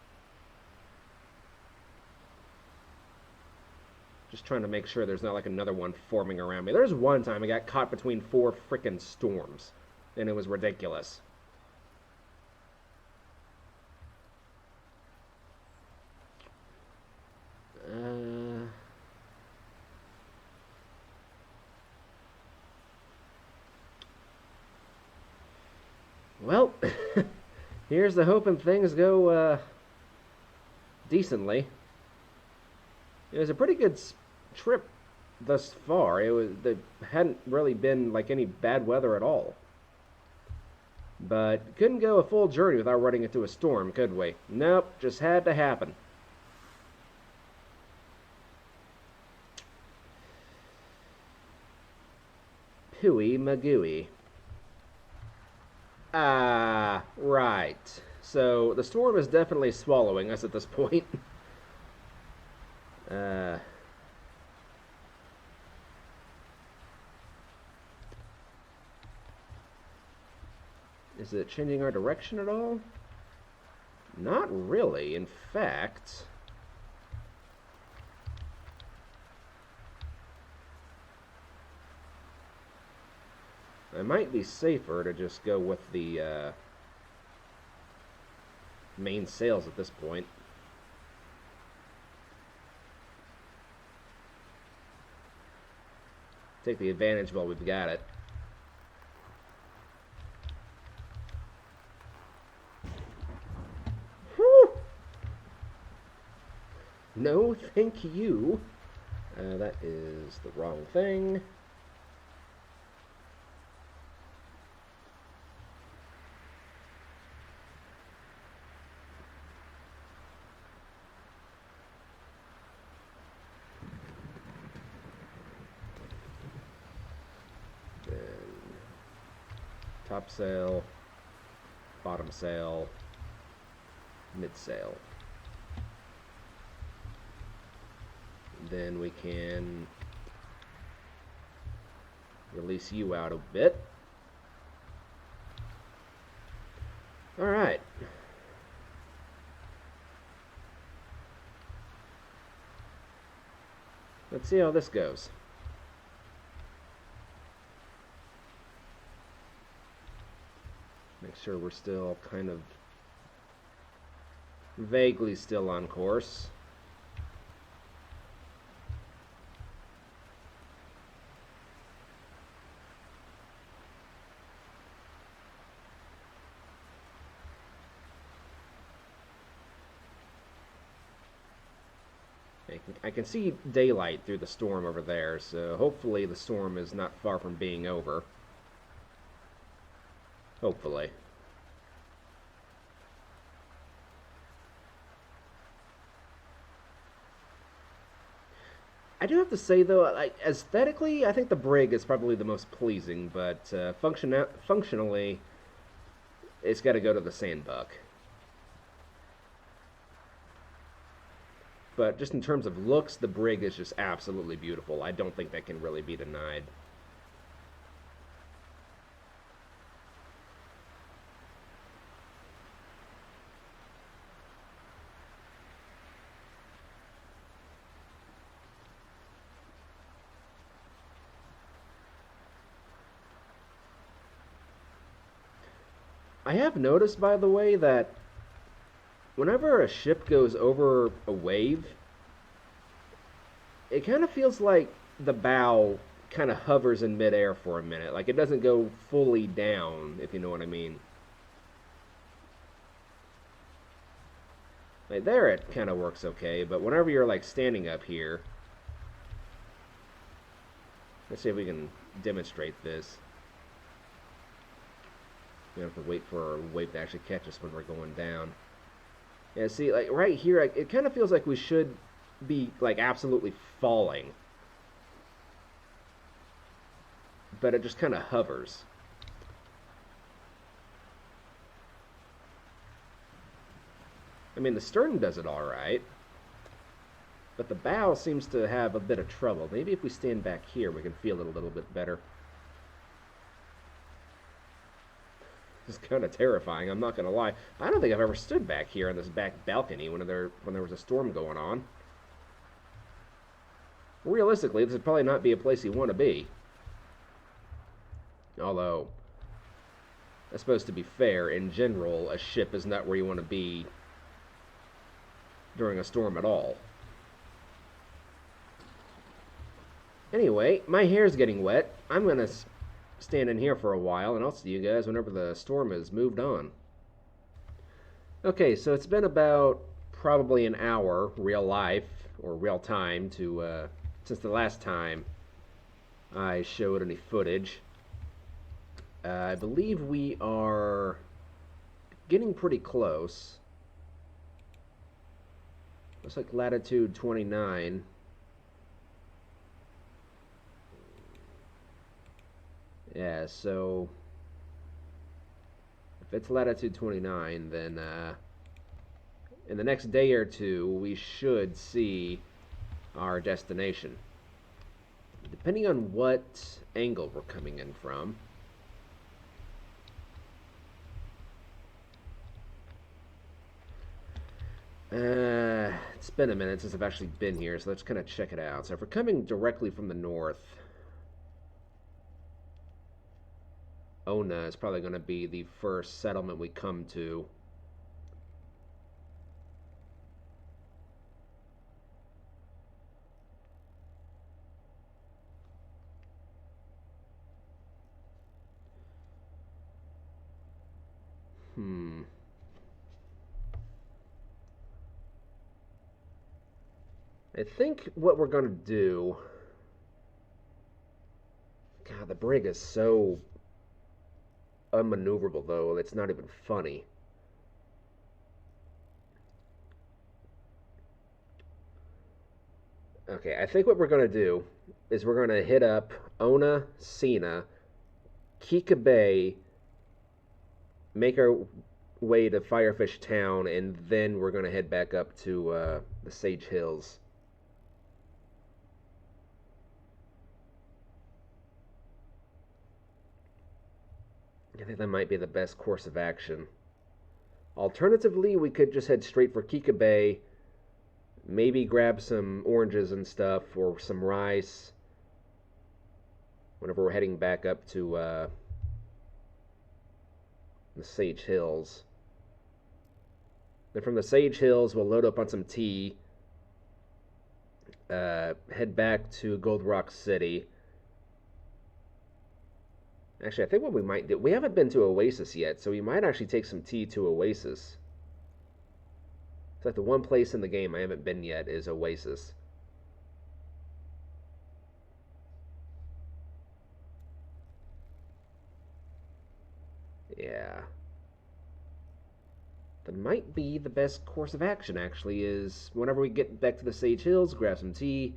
Just trying to make sure there's not like another one forming around me. There's one time I got caught between 4 frickin' storms, and it was ridiculous. Well, here's the hoping things go decently. It was a pretty good trip thus far. There hadn't really been like any bad weather at all. But couldn't go a full journey without running into a storm, could we? Nope, just had to happen. Pooey Magooey. Ah, right. So the storm is definitely swallowing us at this point. Is it changing our direction at all? Not really. In fact, it might be safer to just go with the main sails at this point. Take the advantage while we've got it. Whew. No, thank you. That is the wrong thing. Top sail, bottom sail, mid sail. Then we can release you out a bit. All right. Let's see how this goes. Make sure we're still kind of vaguely still on course. I can see daylight through the storm over there, so hopefully the storm is not far from being over. Hopefully. I do have to say, though, aesthetically, I think the brig is probably the most pleasing, but functionally, it's got to go to the sandbuck. But just in terms of looks, the brig is just absolutely beautiful. I don't think that can really be denied. I have noticed, by the way, that whenever a ship goes over a wave, it kind of feels like the bow kind of hovers in midair for a minute. Like it doesn't go fully down, if you know what I mean. Like there it kind of works okay, but whenever you're like standing up here, let's see if we can demonstrate this. We have to wait for our wave to actually catch us when we're going down. Yeah, see, like right here, it kind of feels like we should be like absolutely falling, but it just kind of hovers. I mean, the stern does it all right, but the bow seems to have a bit of trouble. Maybe if we stand back here, we can feel it a little bit better. It's kind of terrifying, I'm not going to lie. I don't think I've ever stood back here on this back balcony when there was a storm going on. Realistically, this would probably not be a place you want to be. Although, I suppose to be fair, in general, a ship is not where you want to be during a storm at all. Anyway, my hair's getting wet. I'm going to stand in here for a while, and I'll see you guys whenever the storm has moved on. Okay, so it's been about probably an hour, real life, or real time, since the last time I showed any footage. I believe we are getting pretty close. Looks like latitude 29. Yeah, so if it's latitude 29, then in the next day or two, we should see our destination. Depending on what angle we're coming in from. It's been a minute since I've actually been here, so let's kind of check it out. So if we're coming directly from the north, Ona is probably going to be the first settlement we come to. I think what we're going to do... God, the brig is so unmaneuverable, though. It's not even funny. Okay, I think what we're going to do is we're going to hit up Ona, Sina, Kika Bay, make our way to Firefish Town, and then we're going to head back up to the Sage Hills. I think that might be the best course of action. Alternatively, we could just head straight for Kika Bay, maybe grab some oranges and stuff, or some rice, whenever we're heading back up to the Sage Hills. Then from the Sage Hills, we'll load up on some tea, head back to Gold Rock City. Actually, I think what we might do... We haven't been to Oasis yet, so we might actually take some tea to Oasis. It's like the one place in the game I haven't been yet is Oasis. Yeah. That might be the best course of action, actually, is whenever we get back to the Sage Hills, grab some tea,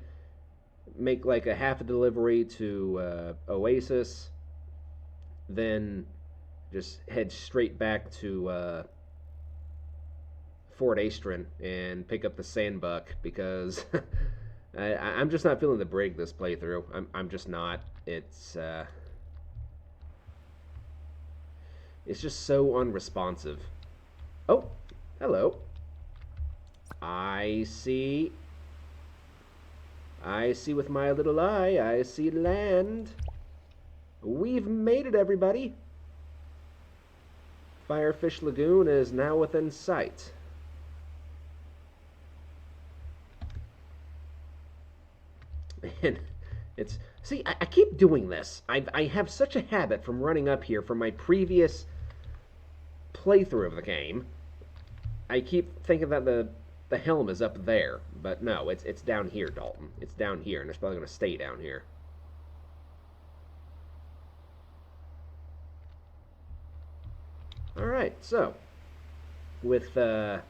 make like a half a delivery to Oasis, then just head straight back to Fort Astron and pick up the Sandbuck, because I'm just not feeling the brig this playthrough. I'm just not. It's just so unresponsive. Oh, hello. I see with my little eye. I see land. We've made it, everybody. Firefish Lagoon is now within sight. And it's... See, I keep doing this. I have such a habit from running up here from my previous playthrough of the game. I keep thinking that the helm is up there, but no, it's down here, Dalton. It's down here, and it's probably going to stay down here. Alright, so, with, the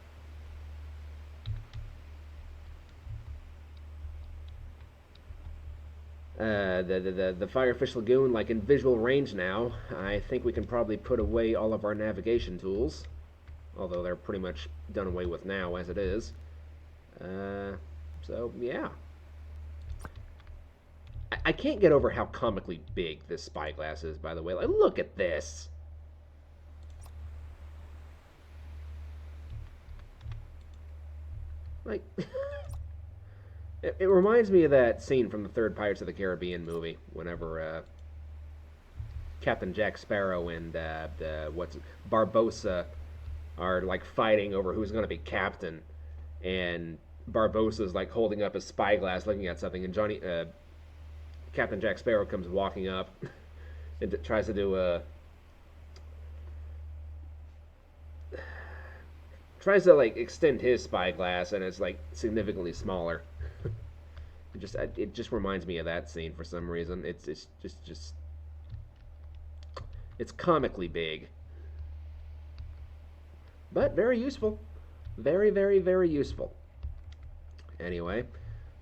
Firefish Lagoon, like, in visual range now, I think we can probably put away all of our navigation tools. Although they're pretty much done away with now as it is. So, yeah. I can't get over how comically big this spyglass is, by the way. Like, look at this! Like, it reminds me of that scene from the third Pirates of the Caribbean movie, whenever Captain Jack Sparrow and Barbossa are like fighting over who's going to be captain, and Barbossa's like holding up his spyglass, looking at something, and Captain Jack Sparrow comes walking up and tries to do a tries to like extend his spyglass, and it's like significantly smaller. It just reminds me of that scene for some reason. It's just it's comically big, but very useful. Very, very, very useful. Anyway,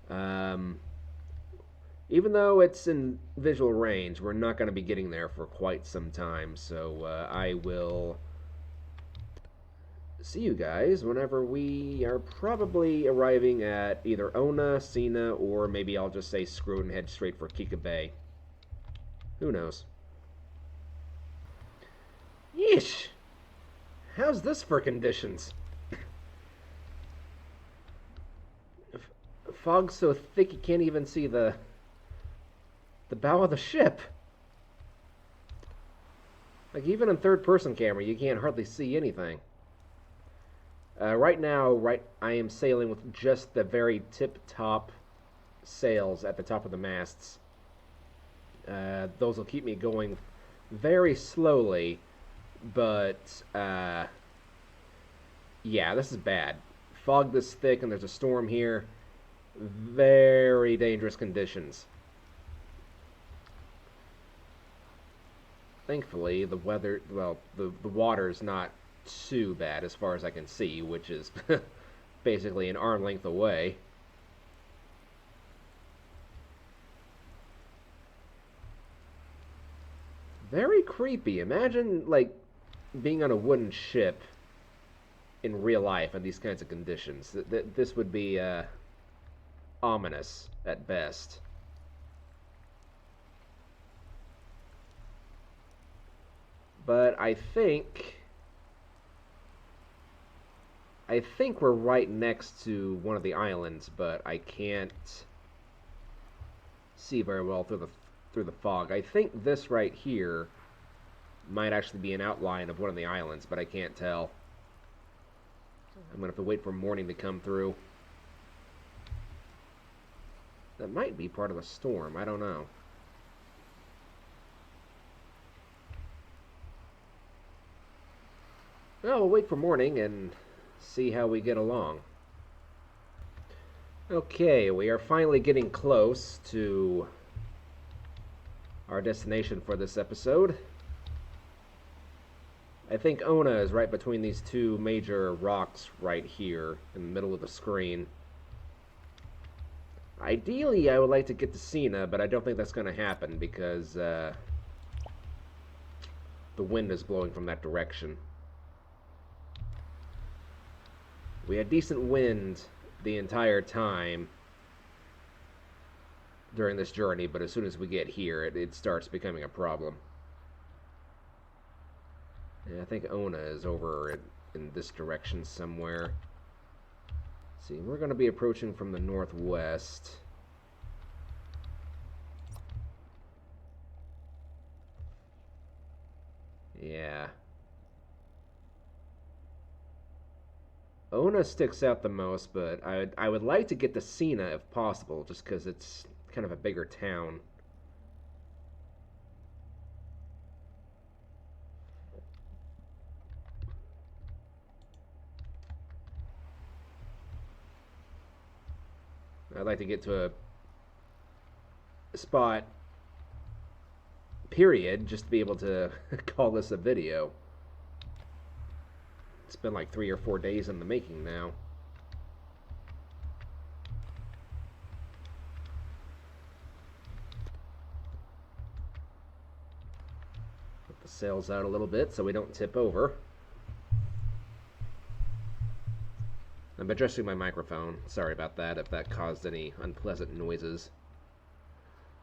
even though it's in visual range, we're not going to be getting there for quite some time, so I will see you guys whenever we are probably arriving at either Ona, Sina, or maybe I'll just say screw it and head straight for Kika Bay. Who knows? Yeesh! How's this for conditions? Fog's so thick you can't even see the bow of the ship. Like, even in third-person camera, you can't hardly see anything. Right now, I am sailing with just the very tip-top sails at the top of the masts. Those will keep me going very slowly, but, yeah, this is bad. Fog this thick, and there's a storm here. Very dangerous conditions. Thankfully, the weather, well, the water's not too bad as far as I can see, which is basically an arm length away. Very creepy. Imagine, like, being on a wooden ship in real life in these kinds of conditions. This would be, ominous at best. But I think we're right next to one of the islands, but I can't see very well through the fog. I think this right here might actually be an outline of one of the islands, but I can't tell. I'm gonna have to wait for morning to come through. That might be part of a storm. I don't know. Well, we'll wait for morning and see how we get along. Okay, we are finally getting close to our destination for this episode. I think Ona is right between these two major rocks right here in the middle of the screen. Ideally, I would like to get to Sina, but I don't think that's going to happen because the wind is blowing from that direction. We had decent wind the entire time during this journey, but as soon as we get here, it starts becoming a problem. And I think Ona is over in this direction somewhere. See, we're going to be approaching from the northwest. Yeah. Ona sticks out the most, but I would like to get to Cena if possible, just because it's kind of a bigger town. I'd like to get to a spot, period, just to be able to call this a video. It's been like 3 or 4 days in the making now. Put the sails out a little bit so we don't tip over. I'm adjusting my microphone. Sorry about that if that caused any unpleasant noises.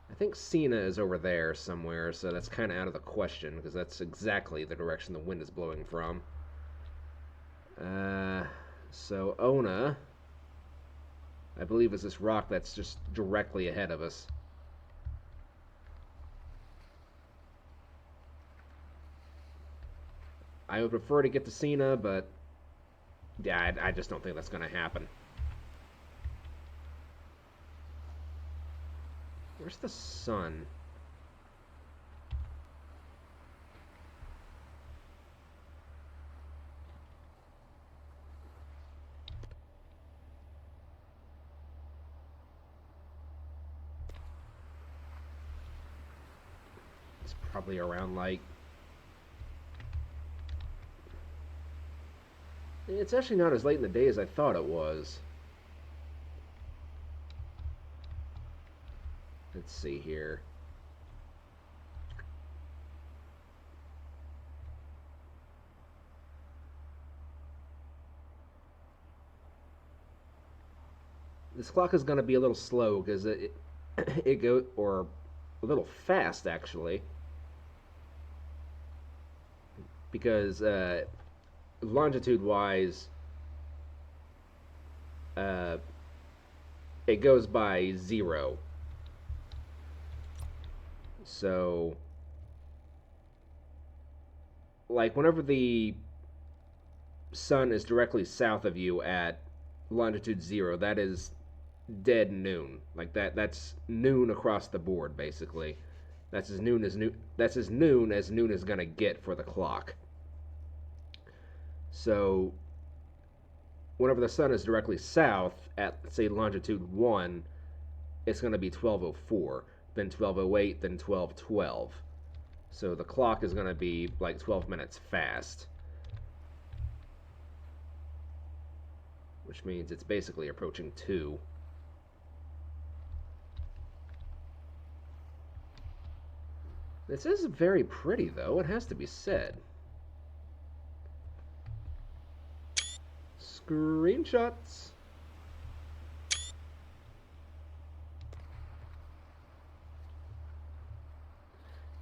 I think Cena is over there somewhere, so that's kind of out of the question, because that's exactly the direction the wind is blowing from. So Ona, I believe, is this rock that's just directly ahead of us. I would prefer to get to Cena, but yeah, I just don't think that's going to happen. Where's the sun? It's probably around like... It's actually not as late in the day as I thought it was. Let's see here. This clock is going to be a little slow because it go or a little fast actually, because longitude wise, uh, it goes by 0. So, like, whenever the sun is directly south of you at longitude 0, that is dead noon. Like that's noon across the board, basically. That's as noon as noon is gonna get for the clock. So, whenever the sun is directly south at, say, longitude 1, it's going to be 12:04, then 12:08, then 12:12. So the clock is going to be like 12 minutes fast, which means it's basically approaching 2. This is very pretty, though, it has to be said. Screenshots.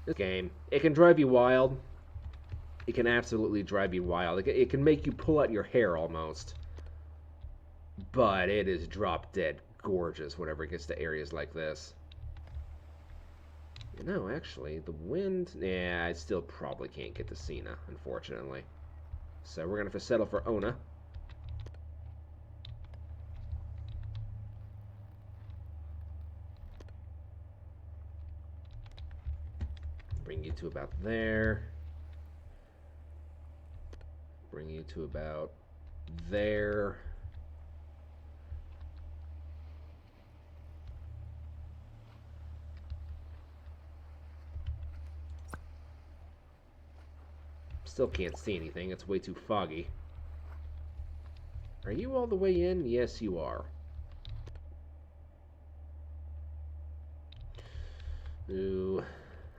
This game, it can drive you wild. It can absolutely drive you wild. It can make you pull out your hair almost. But it is drop dead gorgeous whenever it gets to areas like this. You know, actually, the wind... Yeah, I still probably can't get to Cena, unfortunately. So we're going to have to settle for Ona. Bring you to about there. Bring you to about there. Still can't see anything. It's way too foggy. Are you all the way in? Yes, you are. Ooh,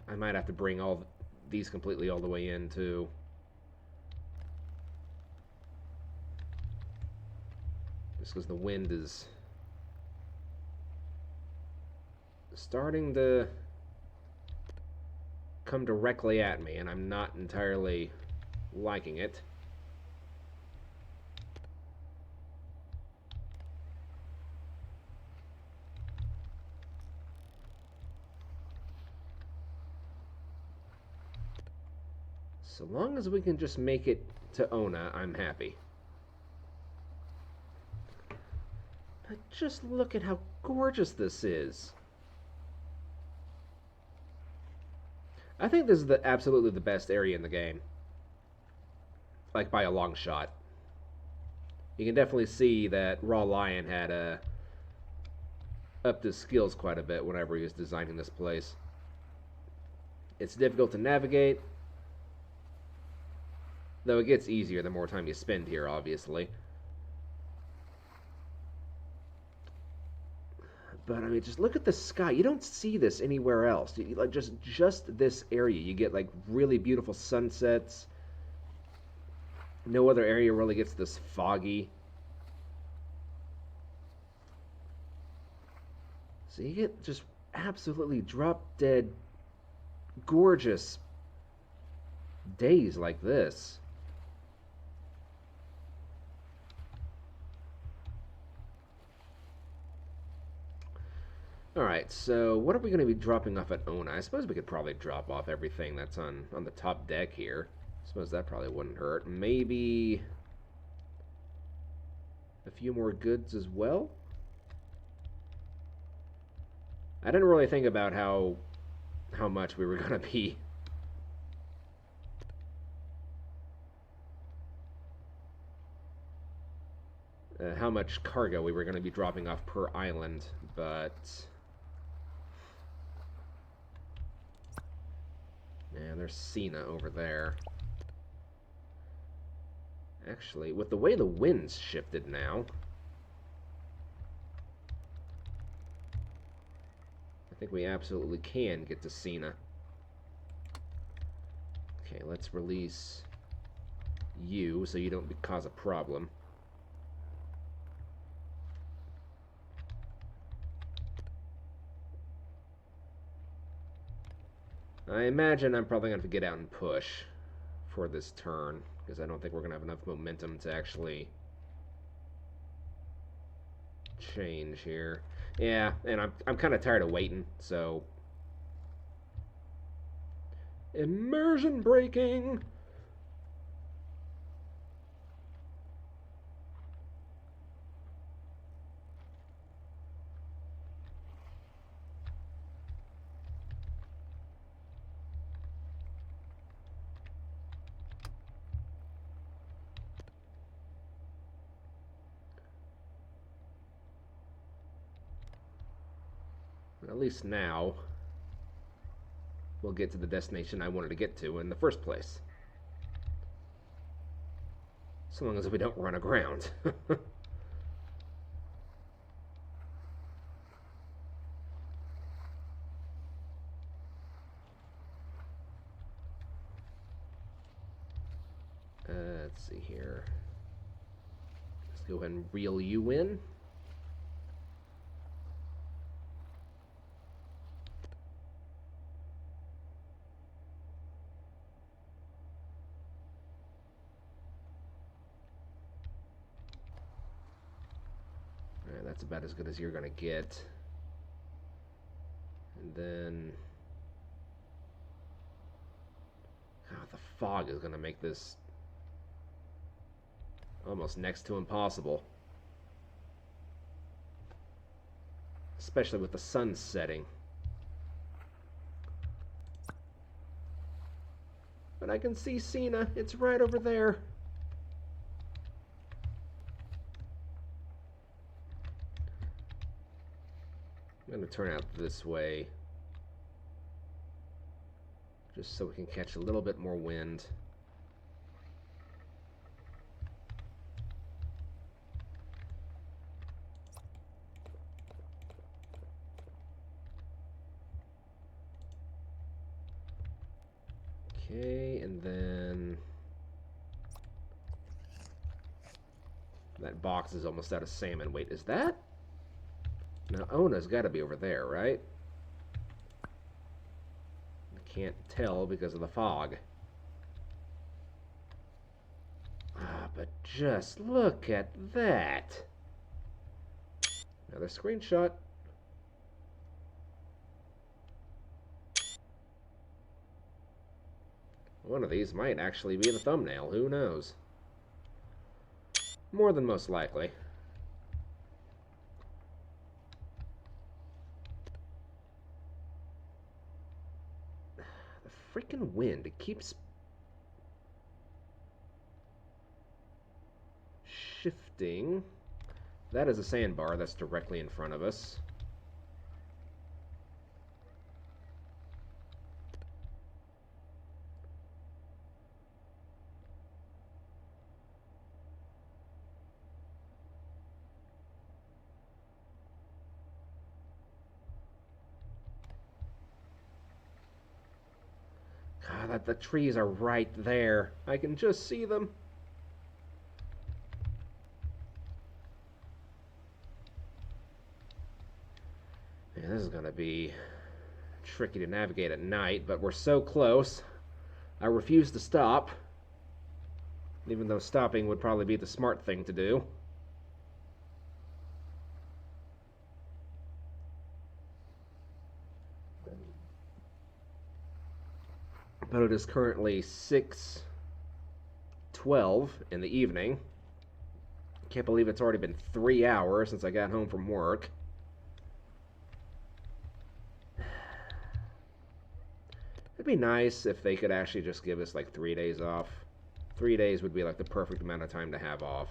I might have to bring all these completely all the way in, too. Just because the wind is starting to come directly at me, and I'm not entirely liking it. So long as we can just make it to Ona, I'm happy. But just look at how gorgeous this is. I think this is absolutely the best area in the game. Like, by a long shot. You can definitely see that Raw Lion had upped his skills quite a bit whenever he was designing this place. It's difficult to navigate, though it gets easier the more time you spend here, obviously. But I mean, just look at the sky. You don't see this anywhere else. Like just this area, you get like really beautiful sunsets. No other area really gets this foggy. So you get just absolutely drop dead gorgeous days like this. Alright, so what are we going to be dropping off at Ona? I suppose we could probably drop off everything that's on the top deck here. I suppose that probably wouldn't hurt. Maybe a few more goods as well? I didn't really think about how much we were going to be how much cargo we were going to be dropping off per island, but yeah, there's Cena over there. Actually, with the way the wind's shifted now, I think we absolutely can get to Cena. Okay, let's release you so you don't cause a problem. I imagine I'm probably going to have to get out and push for this turn, because I don't think we're going to have enough momentum to actually change here. Yeah, and I'm kind of tired of waiting, so immersion breaking. At least now we'll get to the destination I wanted to get to in the first place. So long as we don't run aground. Let's see here. Let's go ahead and reel you in. Alright, that's about as good as you're going to get. And then the fog is going to make this almost next to impossible. Especially with the sun setting. But I can see Cena. It's right over there. I'm going to turn out this way, just so we can catch a little bit more wind. Okay, and then that box is almost out of salmon. Wait, is that? Now, Ona's got to be over there, right? I can't tell because of the fog. Ah, but just look at that. Another screenshot. One of these might actually be the thumbnail. Who knows? More than most likely. freaking wind. It keeps shifting. That is a sandbar that's directly in front of us. God, the trees are right there. I can just see them. Man, this is going to be tricky to navigate at night, but we're so close. I refuse to stop, even though stopping would probably be the smart thing to do. But it is currently 6:12 in the evening. Can't believe it's already been 3 hours since I got home from work. It'd be nice if they could actually just give us like 3 days off. 3 days would be like the perfect amount of time to have off.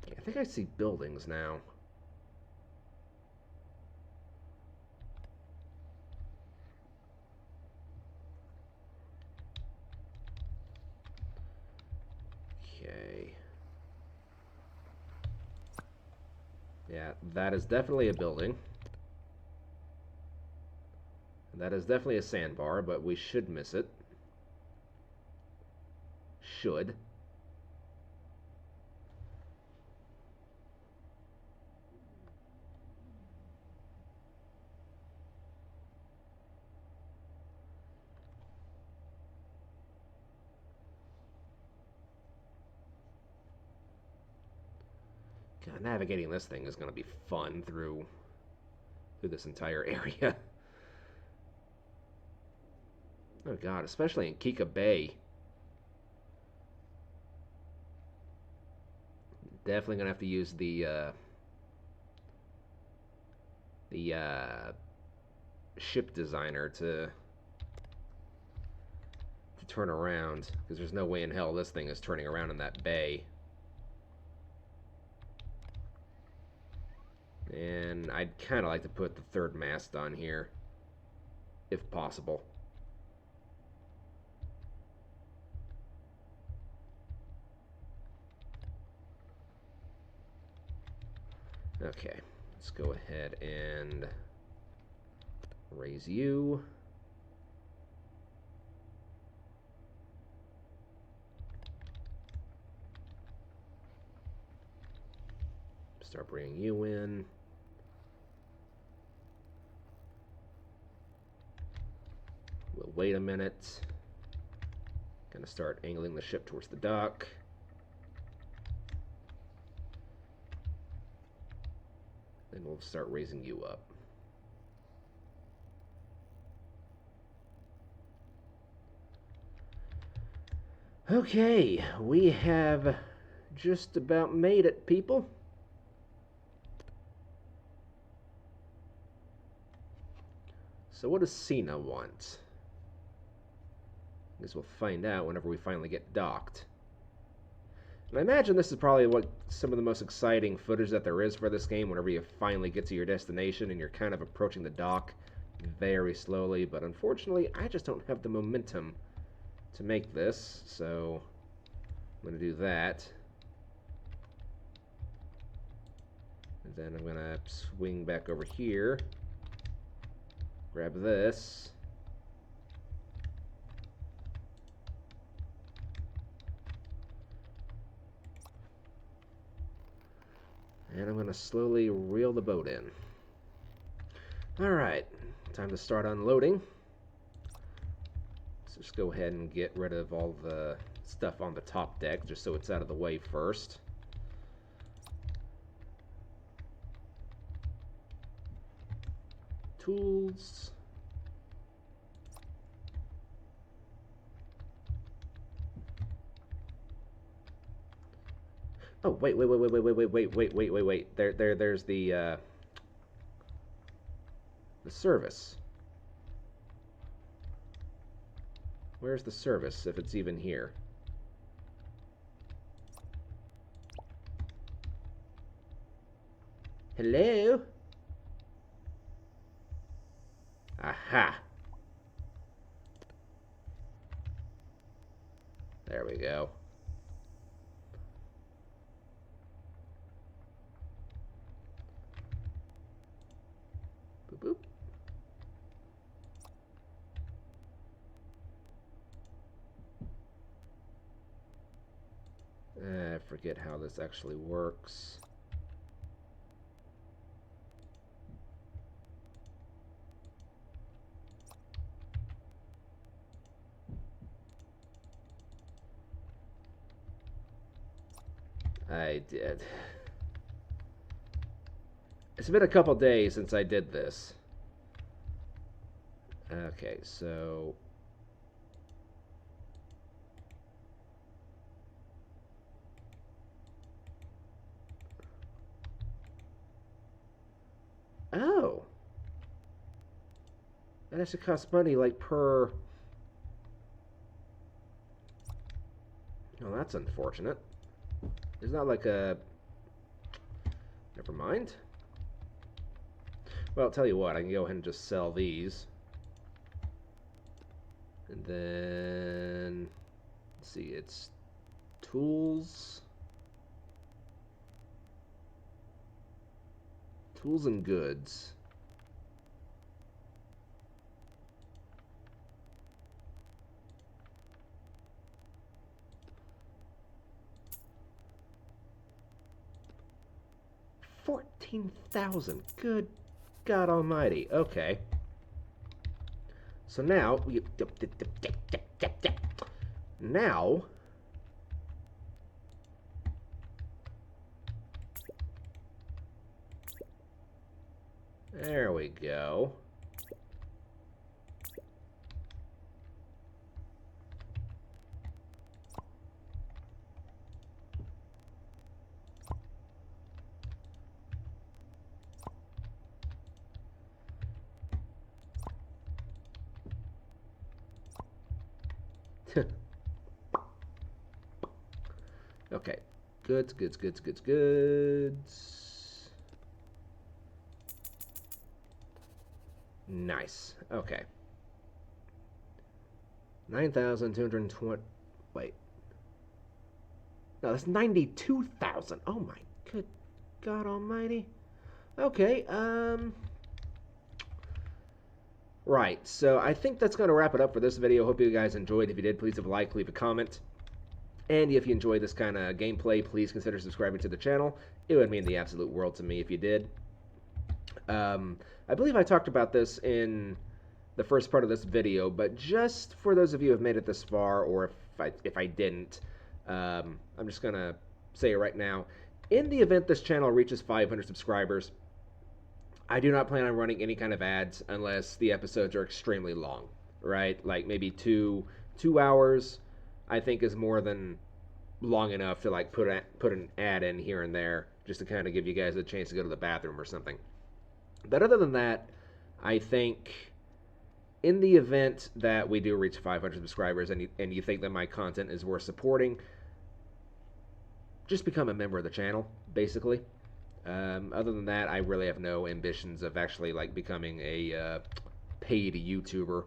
I think I see buildings now. Okay. Yeah, that is definitely a building. That is definitely a sandbar, but we should miss it. Should. God, navigating this thing is going to be fun through this entire area. Oh God, especially in Kika Bay. Definitely gonna have to use the ship designer to turn around, because there's no way in hell this thing is turning around in that bay. And I'd kind of like to put the third mast on here, if possible. Okay, let's go ahead and raise you. Start bringing you in. We'll wait a minute. Gonna start angling the ship towards the dock. Then we'll start raising you up. Okay, we have just about made it, people. So what does Cena want? I guess we'll find out whenever we finally get docked. And I imagine this is probably what some of the most exciting footage that there is for this game, whenever you finally get to your destination and you're kind of approaching the dock very slowly. But unfortunately, I just don't have the momentum to make this, so I'm going to do that. And then I'm going to swing back over here, grab this. And I'm going to slowly reel the boat in. Alright, time to start unloading. So just go ahead and get rid of all the stuff on the top deck, just so it's out of the way first. Tools. Oh, wait, wait, wait, wait, wait, wait, wait, wait, wait, wait, wait, wait. There's the service. Where's the service, if it's even here? Hello? Aha. There we go. Boop, boop. I forget how this actually works. I did. It's been a couple days since I did this. Okay, so... Oh! That actually costs money, like, per... Oh, that's unfortunate. It's not like a... Never mind. Well, I'll tell you what, I can go ahead and just sell these. And then... Let's see, it's... Tools... Tools and goods. $14,000. Good God Almighty. Okay. So now we now there we go. Okay. Goods, goods, goods, goods, goods. Nice. Okay. 9,220. Wait. No, that's 92,000. Oh my good God Almighty. Okay, right, so I think that's going to wrap it up for this video. Hope you guys enjoyed. If you did, please leave a like, leave a comment. And if you enjoy this kind of gameplay, please consider subscribing to the channel. It would mean the absolute world to me if you did. I believe I talked about this in the first part of this video, but just for those of you who have made it this far, or if I didn't, I'm just going to say it right now. In the event this channel reaches 500 subscribers, I do not plan on running any kind of ads unless the episodes are extremely long, right? Like maybe two hours, I think is more than long enough to like put an ad in here and there just to kind of give you guys a chance to go to the bathroom or something. But other than that, I think in the event that we do reach 500 subscribers and you think that my content is worth supporting, just become a member of the channel, basically. Other than that, I really have no ambitions of actually like becoming a paid YouTuber.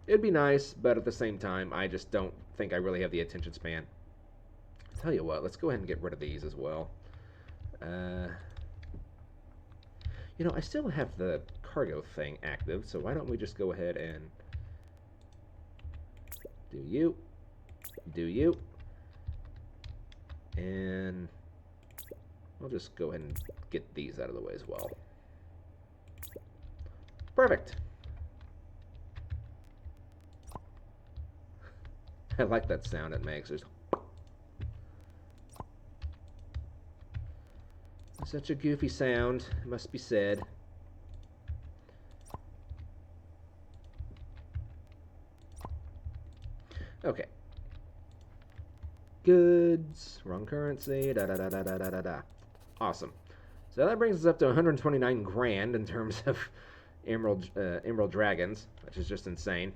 It'd be nice, but at the same time, I just don't think I really have the attention span. I'll tell you what, let's go ahead and get rid of these as well. You know, I still have the cargo thing active, so why don't we just go ahead and do you, and I'll just go ahead and get these out of the way as well. Perfect. I like that sound it makes. There's such a goofy sound, it must be said. Okay. goods, wrong currency, da da da da da da da da. Awesome. So that brings us up to 129 grand in terms of emerald dragons, which is just insane.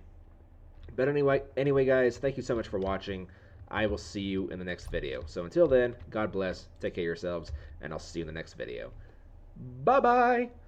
But anyway, guys, thank you so much for watching. I will see you in the next video. So until then, God bless, take care of yourselves, and I'll see you in the next video. Bye-bye!